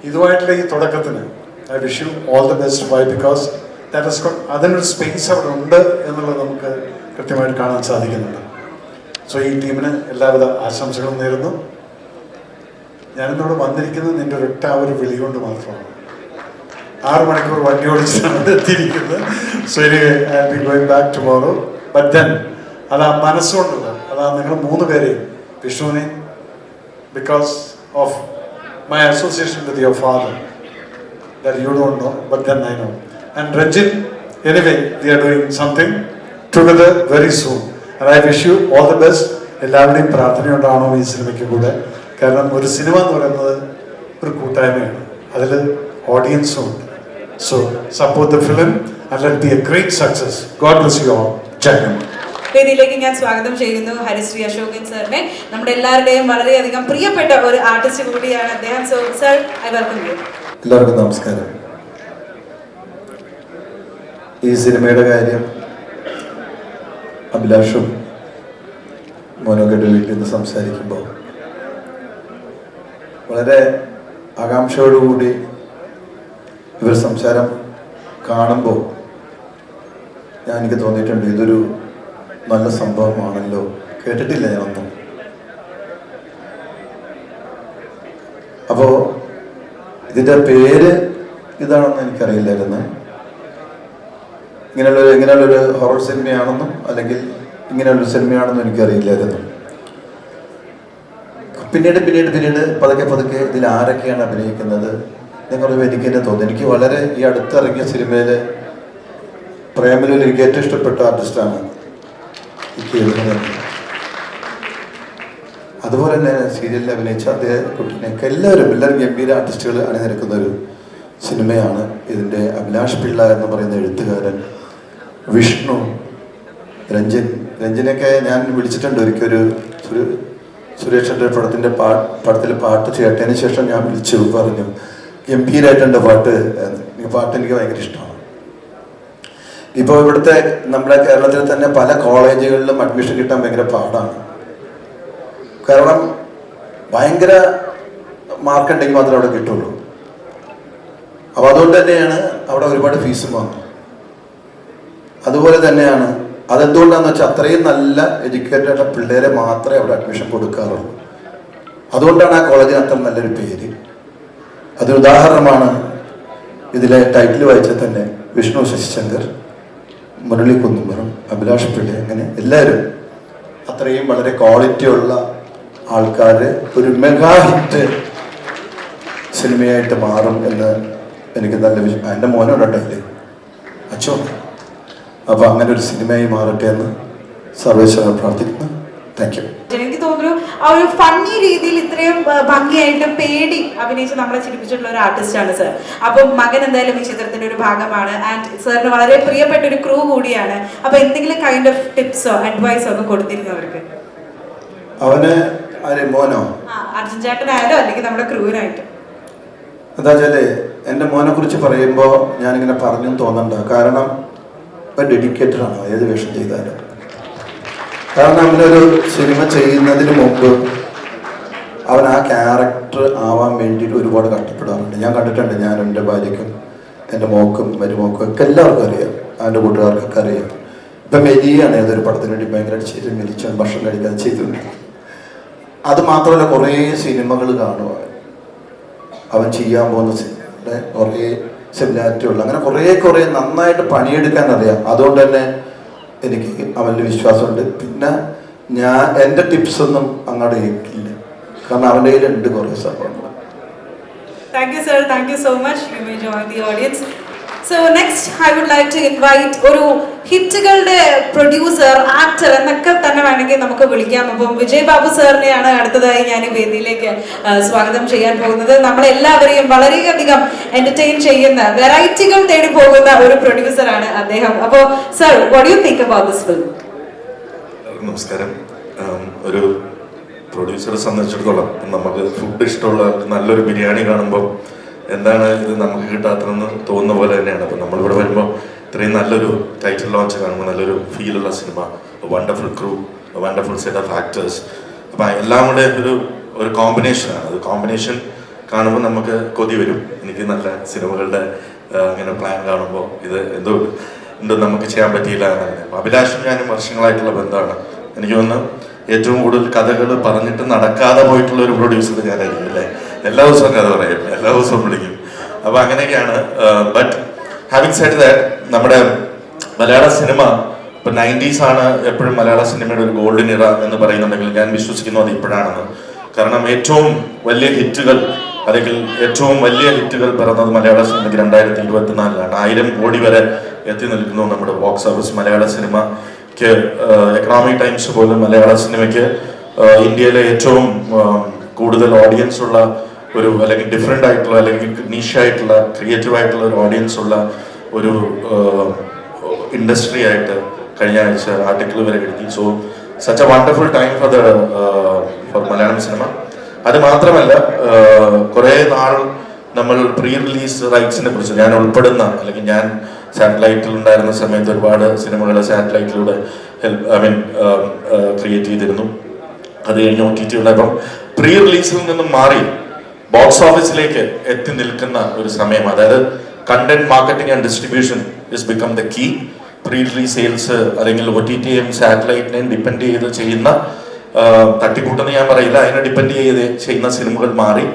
ഇതുമായിട്ടുള്ള ഈ തുടക്കത്തിന് I wish you all the best. Why? Because that is അതിനൊരു സ്പേസ് അവിടെ ഉണ്ട് എന്നുള്ളത് നമുക്ക് കൃത്യമായിട്ട് കാണാൻ സാധിക്കുന്നുണ്ട്. സോ ഈ ടീമിന് എല്ലാവിധ ആശംസകളും നേരുന്നു. ഞാനിന്നോട് വന്നിരിക്കുന്നത് നിൻ്റെ ഒരൊറ്റ ഒരു വിളി കൊണ്ട് മാത്രമാണ്. 6 മണിക്കൂർ വണ്ടി ഓടിച്ചാണ് എത്തിയിരിക്കുന്നത്. സോ ഇനി I be going back tomorrow. But then അത് ആ മനസ്സുകൊണ്ടുള്ളത്, അതാ നിങ്ങൾ 3 പേരെയും, വിഷ്ണുവിനെയും, because of my association with your father that you don't know, but then I know. And Ranjit, anyway, we are doing something together very soon. And I wish you all the best. എല്ലാവരുടെയും പ്രാർത്ഥനയുണ്ടാവണോ ഈ സിനിമയ്ക്ക് കൂടെ. കാരണം ഒരു cinema എന്ന് പറയുന്നത് ഒരു കൂട്ടായ്മയാണ്, അതിൽ ഓഡിയൻസും ഉണ്ട്. So support the film and let be a great success. God bless you all. Jai Hind. വേദിയിലേക്ക് ഞാൻ സ്വാഗതം ചെയ്യുന്നു ഹരിശ്രീ അശോകൻ സാറിനെ. നമ്മുടെ എല്ലാവരുടെയും വളരെയധികം പ്രിയപ്പെട്ട ഒരു ആർട്ടിസ്റ്റ് കൂടിയാണ് അദ്ദേഹം. So sir, I welcome you. എല്ലാവർക്കും നമസ്കാരം. ഈ സിനിമയുടെ കാര്യം അഭിലാഷും മോനോഗഡ് വീട്ടിൽ നിന്ന് സംസാരിക്കുമ്പോൾ വളരെ ആകാംക്ഷയോടുകൂടി ഇവർ സംസാരം കാണുമ്പോൾ എനിക്ക് തോന്നിയിട്ടുണ്ട് ഇതൊരു നല്ല സംഭവമാണല്ലോ. കേട്ടിട്ടില്ല ഞാനൊന്നും. അപ്പോൾ ഇതിൻ്റെ പേര് ഇതാണെന്ന് എനിക്കറിയില്ലായിരുന്നു. ഇങ്ങനെയുള്ളൊരു ഹൊറർ സിനിമയാണെന്നും അല്ലെങ്കിൽ ഇങ്ങനെയുള്ളൊരു സിനിമയാണെന്നും എനിക്കറിയില്ലായിരുന്നു. പിന്നീട് പതുക്കെ ഇതിൽ ആരൊക്കെയാണ് അഭിനയിക്കുന്നത് എന്നൊക്കെ എനിക്ക് തന്നെ തോന്നി. എനിക്ക് വളരെ ഈ അടുത്തിറങ്ങിയ സിനിമയിൽ പ്രേമലൂരിൽ എനിക്ക് ഏറ്റവും ഇഷ്ടപ്പെട്ട ആർട്ടിസ്റ്റാണ് എനിക്ക് എഴുതുന്നത്. അതുപോലെ തന്നെ സീരിയലിൽ അഭിനയിച്ച അദ്ദേഹം കുട്ടീനെയൊക്കെ എല്ലാവരും ഗംഭീര ആർട്ടിസ്റ്റുകൾ അണിനിരക്കുന്ന ഒരു സിനിമയാണ് ഇതിൻ്റെ. അഭിലാഷ് പിള്ള എന്ന് പറയുന്ന എഴുത്തുകാരൻ, വിഷ്ണു, രഞ്ജിനെയൊക്കെ ഞാൻ വിളിച്ചിട്ടുണ്ട് ഒരിക്കലൊരു സുരേഷിൻ്റെ പടത്തിൽ പാട്ട് ചേട്ടതിന് ശേഷം ഞാൻ വിളിച്ചു പറഞ്ഞു ഗംഭീരമായിട്ടുണ്ട് പാട്ട് എനിക്ക് ഭയങ്കര ഇഷ്ടമാണ്. ഇപ്പോൾ ഇവിടുത്തെ നമ്മുടെ കേരളത്തിൽ തന്നെ പല കോളേജുകളിലും അഡ്മിഷൻ കിട്ടാൻ ഭയങ്കര പാടാണ്. കാരണം ഭയങ്കര മാർക്കുണ്ടെങ്കിൽ മാത്രമേ അവിടെ കിട്ടുള്ളൂ. അപ്പോൾ അതുകൊണ്ട് തന്നെയാണ് അവിടെ ഒരുപാട് ഫീസും വാങ്ങുന്നത്. അതുപോലെ തന്നെയാണ് അതെന്തുകൊണ്ടാണെന്ന് വെച്ചാൽ അത്രയും നല്ല എഡ്യൂക്കേറ്റഡ് പിള്ളേരെ മാത്രമേ അവിടെ അഡ്മിഷൻ കൊടുക്കാറുള്ളൂ. അതുകൊണ്ടാണ് ആ കോളേജിന് അത്ര നല്ലൊരു പേര്. അതൊരു ഉദാഹരണമാണ് ഇതിലെ ടൈറ്റിൽ വായിച്ചാൽ തന്നെ വിഷ്ണു ശശിശങ്കർ, മുരളി കുന്നുംപുറം, അഭിലാഷ് പിള്ള, അങ്ങനെ എല്ലാവരും അത്രയും വളരെ ക്വാളിറ്റിയുള്ള ആൾക്കാർ ഒരു മെഗാ ഹിറ്റ് സിനിമയായിട്ട് മാറും എന്ന് എനിക്ക് നല്ല എൻ്റെ മോനോടല്ലേ അച്ഛോ. അപ്പോൾ അങ്ങനെ ഒരു സിനിമയായി മാറട്ടെ എന്ന് സർവേശ്വരൻ പ്രാർത്ഥിക്കുന്നു. Thank you. തോന്നുന്നു ആ ഒരു ഫണ്ണി രീതിയിൽ ഇത്രയും ഭംഗിയായിട്ട് പേടി അഭിനയിച്ച് നമ്മളെ ചിരിപ്പിച്ചിട്ടുള്ള ഒരു ആർട്ടിസ്റ്റാണ് സർ. അപ്പം മകൻ എന്തായാലും ഈ ചിത്രത്തിന്റെ ഒരു ഭാഗമാണ് ആൻഡ് സാറിന് വളരെ പ്രിയപ്പെട്ട ഒരു ക്രൂ കൂടിയാണ്. അപ്പൊ എന്തെങ്കിലും കൈൻഡ് ഓഫ് ടിപ്സോ അഡ്വൈസോ ഒക്കെ കൊടുത്തിരുന്നവർക്ക്? അവന് മോനോ അർജുൻ ചേട്ടനായാലും അല്ലെങ്കിൽ നമ്മുടെ ക്രൂവിനായിട്ട്? എന്താ വെച്ചാല് എൻ്റെ മോനെ കുറിച്ച് പറയുമ്പോൾ ഞാനിങ്ങനെ പറഞ്ഞെന്ന് തോന്നണ്ട. കാരണം ഇപ്പം ഡെഡിക്കേറ്റഡ് ആണ് ഏത് വേഷം ചെയ്താലും. കാരണം അവനൊരു സിനിമ ചെയ്യുന്നതിന് മുമ്പ് അവൻ ആ ക്യാരക്ടർ ആവാൻ വേണ്ടിയിട്ട് ഒരുപാട് കഷ്ടപ്പെടാറുണ്ട്. ഞാൻ കണ്ടിട്ടുണ്ട്. ഞാൻ എൻ്റെ ഭാര്യയ്ക്കും എൻ്റെ മോക്കും മരുമോക്കും ഒക്കെ എല്ലാവർക്കും അറിയാം, അവൻ്റെ കൂട്ടുകാർക്കൊക്കെ അറിയാം. ഇപ്പം മെലിയാണ് ഏതൊരു പടത്തിന് വേണ്ടി ഭയങ്കരമായിട്ട് ചെയ്ത് മെലിച്ചാണ് ഭക്ഷണം കഴിക്കാതെ ചെയ്തിട്ടുണ്ട്. അത് മാത്രമല്ല കുറേ സിനിമകൾ കാണുക, അവൻ ചെയ്യാൻ പോകുന്ന സിനിമയുടെ കുറേ സിമിലാരിറ്റി ഉള്ള അങ്ങനെ കുറേ നന്നായിട്ട് പണിയെടുക്കാൻ അറിയാം. അതുകൊണ്ട് തന്നെ എനിക്ക് അവൻ്റെ വിശ്വാസമുണ്ട്. പിന്നെ എൻ്റെ ടിപ്സ് ഒന്നും അങ്ങോട്ട് കേൾക്കില്ല, കാരണം അവൻ്റെ കയ്യിലുണ്ട് കുറേ സംഭവങ്ങൾ. Thank you, sir. Thank you so much. You may join the audience. So next, I would like to invite ഒരു ഹിറ്റുകളുടെ പ്രൊഡ്യൂസർ, ആക്ടർ എന്നൊക്കെ തന്നെ വേണമെങ്കിൽ നമുക്ക് വിളിക്കാം. അപ്പം വിജയ് ബാബു സാറിനെയാണ് അടുത്തതായി ഞാൻ ഈ വേദിയിലേക്ക് സ്വാഗതം ചെയ്യാൻ പോകുന്നത്. നമ്മളെല്ലാവരെയും വളരെയധികം എന്റർടൈൻ ചെയ്യുന്ന, വെറൈറ്റികൾ തേടി പോകുന്ന ഒരു പ്രൊഡ്യൂസറാണ് അദ്ദേഹം. അപ്പോൾ sir, what do you think about this film? നമസ്കാരം. ഒരു പ്രൊഡ്യൂസറെ സംബന്ധിച്ചിടത്തോളം നമുക്ക് ഫുഡ് ഇഷ്ടമുള്ള നല്ലൊരു ബിരിയാണി കാണുമ്പോൾ എന്താണ് ഇത് നമുക്ക് കിട്ടാത്തതെന്ന് തോന്നുന്ന പോലെ തന്നെയാണ്. അപ്പം നമ്മളിവിടെ വരുമ്പോൾ ഇത്രയും നല്ലൊരു ടൈറ്റിൽ ലോഞ്ച് കാണുമ്പോൾ നല്ലൊരു ഫീലുള്ള cinema, wonderful crew, wonderful set of actors, അപ്പം എല്ലാം കൂടെ ഒരു കോമ്പിനേഷനാണ്. അത് കോമ്പിനേഷൻ കാണുമ്പോൾ നമുക്ക് കൊതി വരും. എനിക്ക് നല്ല സിനിമകളുടെ ഇങ്ങനെ പ്ലാൻ കാണുമ്പോൾ ഇത് എന്തോ നമുക്ക് ചെയ്യാൻ പറ്റിയില്ല എന്നാണ്. അഭിലാഷും ഞാനും വർഷങ്ങളായിട്ടുള്ള ബന്ധമാണ്. എനിക്ക് തോന്നുന്നു ഏറ്റവും കൂടുതൽ കഥകൾ പറഞ്ഞിട്ട് നടക്കാതെ പോയിട്ടുള്ള ഒരു പ്രൊഡ്യൂസർ ഞാനായിരിക്കും അല്ലേ. എല്ലാ ദിവസവും കഥ പറയും, എല്ലാ ദിവസവും വിളിക്കും. അപ്പൊ അങ്ങനെയൊക്കെയാണ്. ബട്ട് ഹാവിങ് സെഡ് ദാറ്റ്, നമ്മുടെ മലയാള സിനിമ ഇപ്പൊ 90s ആണ് എപ്പോഴും മലയാള സിനിമയുടെ ഒരു ഗോൾഡൻ ഇറ എന്ന് പറയുന്നുണ്ടെങ്കിൽ ഞാൻ വിശ്വസിക്കുന്നു അത് ഇപ്പോഴാണെന്ന്. കാരണം ഏറ്റവും വലിയ ഹിറ്റുകൾ അല്ലെങ്കിൽ ഏറ്റവും വലിയ ഹിറ്റുകൾ പിറന്നത് മലയാള സിനിമയ്ക്ക് 2024 1000 കോടി വരെ എത്തി നിൽക്കുന്നു നമ്മുടെ ബോക്സ് ഓഫീസ്. മലയാള സിനിമയ്ക്ക് എക്കണോമിക് ടൈംസ് പോലും മലയാള സിനിമയ്ക്ക് ഇന്ത്യയിലെ ഏറ്റവും കൂടുതൽ ഓഡിയൻസ് ഉള്ള ഒരു, അല്ലെങ്കിൽ ഡിഫറെൻ്റ് ആയിട്ടുള്ള, അല്ലെങ്കിൽ നീഷായിട്ടുള്ള, ക്രിയേറ്റീവ് ആയിട്ടുള്ള ഒരു ഓഡിയൻസ് ഉള്ള ഒരു ഇൻഡസ്ട്രി ആയിട്ട് കഴിഞ്ഞ ആഴ്ച ആർട്ടിക്കിൾ വരെ എഴുതി. So such A wonderful time for Malayalam cinema. അത് മാത്രമല്ല കുറേ നാൾ നമ്മൾ പ്രീ റിലീസ് റൈറ്റ്സിനെ കുറിച്ച്, ഞാൻ ഉൾപ്പെടുന്ന, അല്ലെങ്കിൽ ഞാൻ സാറ്റലൈറ്റിൽ ഉണ്ടായിരുന്ന സമയത്ത് ഒരുപാട് സിനിമകൾ സാറ്റലൈറ്റിലൂടെ ക്രിയേറ്റ് ചെയ്തിരുന്നു. അത് കഴിഞ്ഞ് OTT ഉണ്ടായപ്പം പ്രീ റിലീസിൽ നിന്നും മാറി ബോക്സ് ഓഫീസിലേക്ക് എത്തി നിൽക്കുന്ന ഒരു സമയം. അതായത് content marketing and distribution is become the key. Pre release sales അല്ലെങ്കിൽ OTTയും സാറ്റലൈറ്റിനെയും ഡിപ്പെൻഡ് ചെയ്ത് ചെയ്യുന്ന, തട്ടിക്കൂട്ടെന്ന് ഞാൻ പറയില്ല, അതിനെ ഡിപ്പെൻഡ് ചെയ്ത് ചെയ്യുന്ന സിനിമകൾ മാറി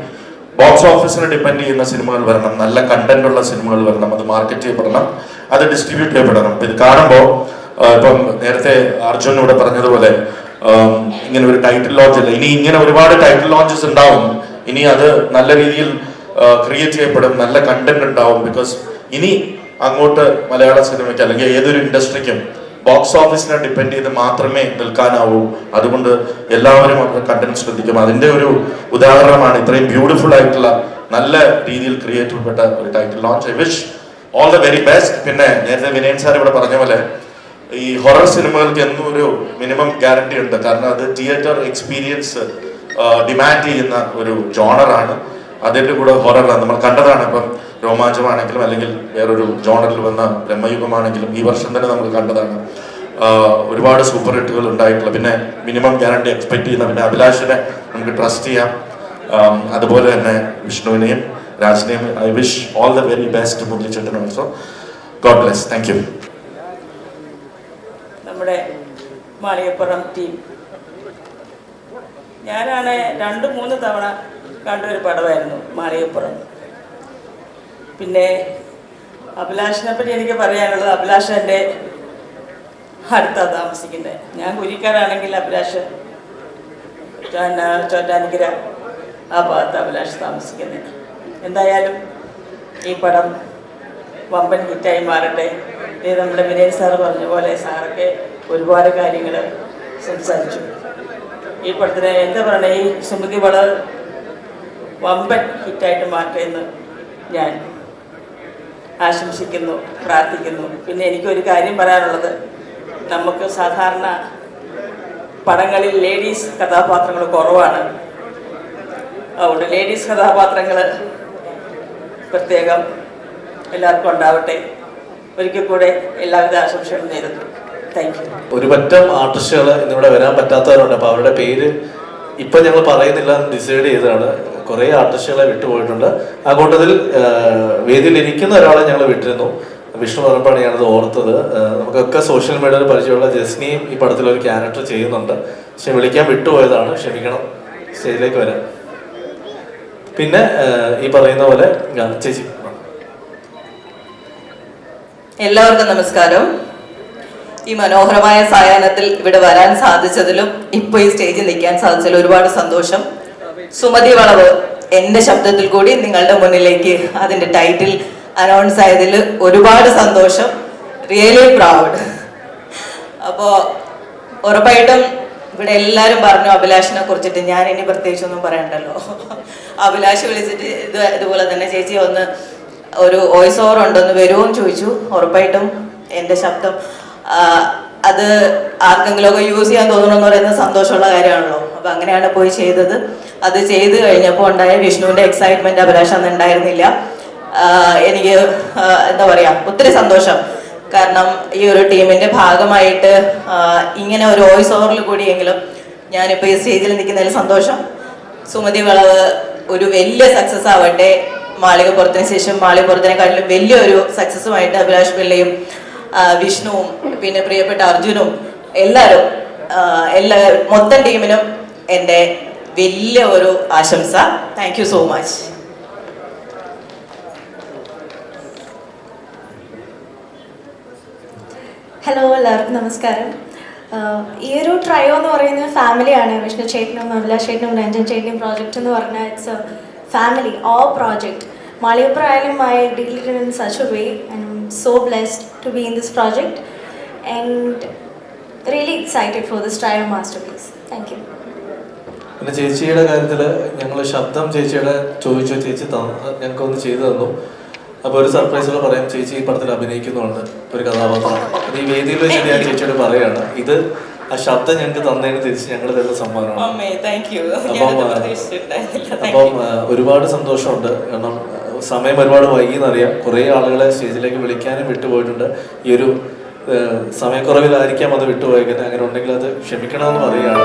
ബോക്സ് ഓഫീസിനെ ഡിപ്പെൻഡ് ചെയ്യുന്ന സിനിമകൾ വരണം, നല്ല കണ്ടന്റ് ഉള്ള സിനിമകൾ വരണം, അത് മാർക്കറ്റ് ചെയ്യപ്പെടണം, അത് ഡിസ്ട്രിബ്യൂട്ട് ചെയ്യപ്പെടണം. ഇത് കാണുമ്പോൾ ഇപ്പം നേരത്തെ അർജുൻ ഇവിടെ പറഞ്ഞതുപോലെ ഇങ്ങനെ ഒരു ടൈറ്റിൽ ലോഞ്ച് ഇല്ല, ഇനി ഇങ്ങനെ ഒരുപാട് ടൈറ്റിൽ ലോഞ്ചസ് ഉണ്ടാവും. ഇനി അത് നല്ല രീതിയിൽ ക്രിയേറ്റ് ചെയ്യപ്പെടും, നല്ല കണ്ടന്റ് ഉണ്ടാവും. ബിക്കോസ് ഇനി അങ്ങോട്ട് മലയാള സിനിമയ്ക്ക് അല്ലെങ്കിൽ ഏതൊരു ഇൻഡസ്ട്രിക്കും ബോക്സ് ഓഫീസിനെ ഡിപ്പെൻഡ് ചെയ്ത് മാത്രമേ നിൽക്കാനാവൂ. അതുകൊണ്ട് എല്ലാവരും അവരുടെ കണ്ടന്റ് ശ്രദ്ധിക്കും. അതിന്റെ ഒരു ഉദാഹരണമാണ് ഇത്രയും ബ്യൂട്ടിഫുൾ ആയിട്ടുള്ള നല്ല രീതിയിൽ ക്രിയേറ്റ് ചെയ്യപ്പെട്ട ഒരു title launch. I wish all the very best. പിന്നെ നേരത്തെ വിനയൻ സാർ ഇവിടെ പറഞ്ഞ പോലെ ഈ ഹൊറർ സിനിമകൾക്ക് എന്നും ഒരു മിനിമം ഗ്യാരണ്ടി ഉണ്ട്. കാരണം അത് തിയേറ്റർ എക്സ്പീരിയൻസ് ഡിമാൻഡ് ചെയ്യുന്ന ഒരു ജോണറാണ്. അതിൻ്റെ കൂടെ ഹൊററാണ് നമ്മൾ കണ്ടതാണ്. ഇപ്പം രോമാഞ്ചമാണെങ്കിലും അല്ലെങ്കിൽ വേറൊരു ജോണറിൽ വന്ന ബ്രഹ്മയുഗമാണെങ്കിലും ഈ വർഷം തന്നെ നമ്മൾ കണ്ടതാണ്. ഒരുപാട് സൂപ്പർ ഹിറ്റുകൾ ഉണ്ടായിട്ടുള്ള, പിന്നെ മിനിമം ഗ്യാരണ്ടി എക്സ്പെക്ട് ചെയ്യുന്ന, പിന്നെ അഭിലാഷിനെ നമുക്ക് ട്രസ്റ്റ് ചെയ്യാം. അതുപോലെ തന്നെ വിഷ്ണുവിനെയും രാജിനെയും I wish all the very best. മുരളിച്ചേട്ടൻ also god bless. Thank you. നമ്മുടെ മാളികപ്പുറം ടീം, ഞാനാണ് 2-3 തവണ കണ്ടൊരു പടമായിരുന്നു മാളികപ്പുറം. പിന്നെ അഭിലാഷിനെ പറ്റി എനിക്ക് പറയാനുള്ളത്, അഭിലാഷ് എൻ്റെ അടുത്താണ് താമസിക്കുന്നത്. ഞാൻ കുരിക്കാരാണെങ്കിൽ അഭിലാഷ് ചോറ്റാനിക്കര ആ ഭാഗത്ത് അഭിലാഷ് താമസിക്കുന്നത്. എന്തായാലും ഈ പടം വമ്പൻ ഹിറ്റായി മാറട്ടെ. ഇത് നമ്മുടെ വിനയൻ സാറ് പറഞ്ഞ പോലെ സാറൊക്കെ ഒരുപാട് കാര്യങ്ങൾ സംസാരിച്ചു. ഈ പടത്തിന് എന്താ പറയുക, ഈ സുമതി വളരെ വമ്പൻ ഹിറ്റായിട്ട് മാറ്റുമെന്ന് ഞാൻ ആശംസിക്കുന്നു, പ്രാർത്ഥിക്കുന്നു. പിന്നെ എനിക്കൊരു കാര്യം പറയാനുള്ളത്, നമുക്ക് സാധാരണ പടങ്ങളിൽ ലേഡീസ് കഥാപാത്രങ്ങൾ കുറവാണ്. അതുകൊണ്ട് ലേഡീസ് കഥാപാത്രങ്ങൾ പ്രത്യേകം എല്ലാവർക്കും ഉണ്ടാവട്ടെ. ഒരിക്കൽ കൂടെ എല്ലാവിധ ആശംസകളും നേരുന്നു. Thank you. ഒരു പറ്റം ആർട്ടിസ്റ്റുകൾ ഇന്നിവിടെ വരാൻ പറ്റാത്തവരുണ്ട്. അപ്പോൾ അവരുടെ പേര് ഇപ്പം ഞങ്ങൾ പറയുന്നില്ല എന്ന് ഡിസൈഡ് ചെയ്തതാണ്. കുറേ ആർട്ടിസ്റ്റുകളെ വിട്ടുപോയിട്ടുണ്ട്. ആ കൂട്ടത്തിൽ വേദിയിൽ ഇരിക്കുന്ന ഒരാളെ ഞങ്ങൾ വിട്ടിരുന്നു. വിഷ്ണു പറഞ്ഞപ്പോഴാണ് ഞാനത് ഓർത്തത്. നമുക്കൊക്കെ സോഷ്യൽ മീഡിയയിൽ പരിചയമുള്ള ജസ്നിയും ഈ പടത്തിൽ ഒരു ക്യാരക്ടർ ചെയ്യുന്നുണ്ട്. പക്ഷെ വിളിക്കാൻ വിട്ടുപോയതാണ്, ക്ഷമിക്കണം. സ്റ്റേജിലേക്ക് വരാം. പിന്നെ ഈ പറയുന്ന പോലെ ചേച്ചി. എല്ലാവർക്കും നമസ്കാരം. ഈ മനോഹരമായ സായാഹ്നത്തിൽ ഇവിടെ വരാൻ സാധിച്ചതിലും ഇപ്പോൾ ഈ സ്റ്റേജിൽ നിൽക്കാൻ സാധിച്ചതിലും ഒരുപാട് സന്തോഷം. സുമതി വളവ് എൻ്റെ ശബ്ദത്തിൽ കൂടി നിങ്ങളുടെ മുന്നിലേക്ക് അതിൻ്റെ ടൈറ്റിൽ അനൗൺസ് ആയതിൽ ഒരുപാട് സന്തോഷം. Really proud. അപ്പോൾ ഉറപ്പായിട്ടും ഇവിടെ എല്ലാവരും പറഞ്ഞു അഭിലാഷിനെ കുറിച്ചിട്ട്, ഞാൻ ഇനി പ്രത്യേകിച്ചൊന്നും പറയണ്ടല്ലോ. അഭിലാഷ് വിളിച്ചിട്ട് ഇതുപോലെ തന്നെ ചേച്ചി ഒന്ന് ഒരു വോയിസ് ഓവർ ഉണ്ടോന്ന് വരുമോന്ന് ചോദിച്ചു. ഉറപ്പായിട്ടും എൻ്റെ ശബ്ദം അത് ആർക്കെങ്കിലുമൊക്കെ യൂസ് ചെയ്യാൻ തോന്നണമെന്ന് പറയുന്നത് സന്തോഷമുള്ള കാര്യമാണല്ലോ. അപ്പം അങ്ങനെയാണ് പോയി ചെയ്തത്. അത് ചെയ്ത് കഴിഞ്ഞപ്പോൾ ഉണ്ടായ വിഷ്ണുവിൻ്റെ എക്സൈറ്റ്മെൻറ്റ് അഭിലാഷ് അന്ന് ഉണ്ടായിരുന്നില്ല. എനിക്ക് എന്താ പറയുക, ഒത്തിരി സന്തോഷം. കാരണം ഈ ഒരു ടീമിൻ്റെ ഭാഗമായിട്ട് ഇങ്ങനെ ഒരു വോയിസ് ഓവറിൽ കൂടിയെങ്കിലും ഞാനിപ്പോൾ ഈ സ്റ്റേജിൽ നിൽക്കുന്നതിൽ സന്തോഷം. സുമതി വളവ് ഒരു വലിയ സക്സസ് ആവട്ടെ. മാളികപ്പുറത്തിന് ശേഷം മാളികപ്പുറത്തിനെക്കാട്ടിലും വലിയൊരു സക്സസുമായിട്ട് അഭിലാഷ് പിള്ളയും വിഷ്ണുവും പിന്നെ പ്രിയപ്പെട്ട അർജുനും എല്ലാവരും മൊത്തം ടീമിനും എൻ്റെ വലിയ ഒരു ആശംസ. Thank you so much. Hello, എല്ലാവർക്കും നമസ്കാരം. ഈ ഒരു ട്രയോ എന്ന് പറയുന്നത് ഫാമിലിയാണ്. വിഷ്ണു ചേട്ടനും അഭിലാഷ് ചേട്ടനും രഞ്ജൻ ചേട്ടനും പ്രോജക്റ്റ് എന്ന് പറഞ്ഞാൽ it's A family or project. Maliyapura Island, I did it in such a way, and I'm so blessed to be in this project and really excited for this trio masterpiece. Thank you. പിന്നെ ചേച്ചിയുടെ കാര്യത്തിൽ ഞങ്ങൾ ശബ്ദം ചേച്ചിയുടെ ചോദിച്ചു, ചേച്ചി ഞങ്ങൾക്കൊന്ന് ചെയ്തു തന്നു. അപ്പോൾ ഒരു സർപ്രൈസുകൾ പറയാം. ചേച്ചി ഈ പടത്തിൽ അഭിനയിക്കുന്നുണ്ട് ഒരു കഥാപാത്രം. അത് ഈ വേദിയിൽ വെച്ചിട്ട് ഞാൻ ചേച്ചിയോട് പറയുകയാണ്, ഇത് ആ ശബ്ദം ഞങ്ങൾക്ക് തന്നതിന് തിരിച്ച് ഞങ്ങൾ തരുന്ന സമ്മാനമാണ്. അപ്പം ഒരുപാട് സന്തോഷമുണ്ട്. കാരണം സമയം ഒരുപാട് വൈകിയെന്നറിയാം. കുറേ ആളുകളെ സ്റ്റേജിലേക്ക് വിളിക്കാനും വിട്ടുപോയിട്ടുണ്ട്. ഈ ഒരു സമയക്കുറവിലായിരിക്കാം അത് വിട്ടുപോയേക്കുന്നത്. അങ്ങനെ ഉണ്ടെങ്കിൽ അത് ക്ഷമിക്കണമെന്ന് പറയുകയാണ്.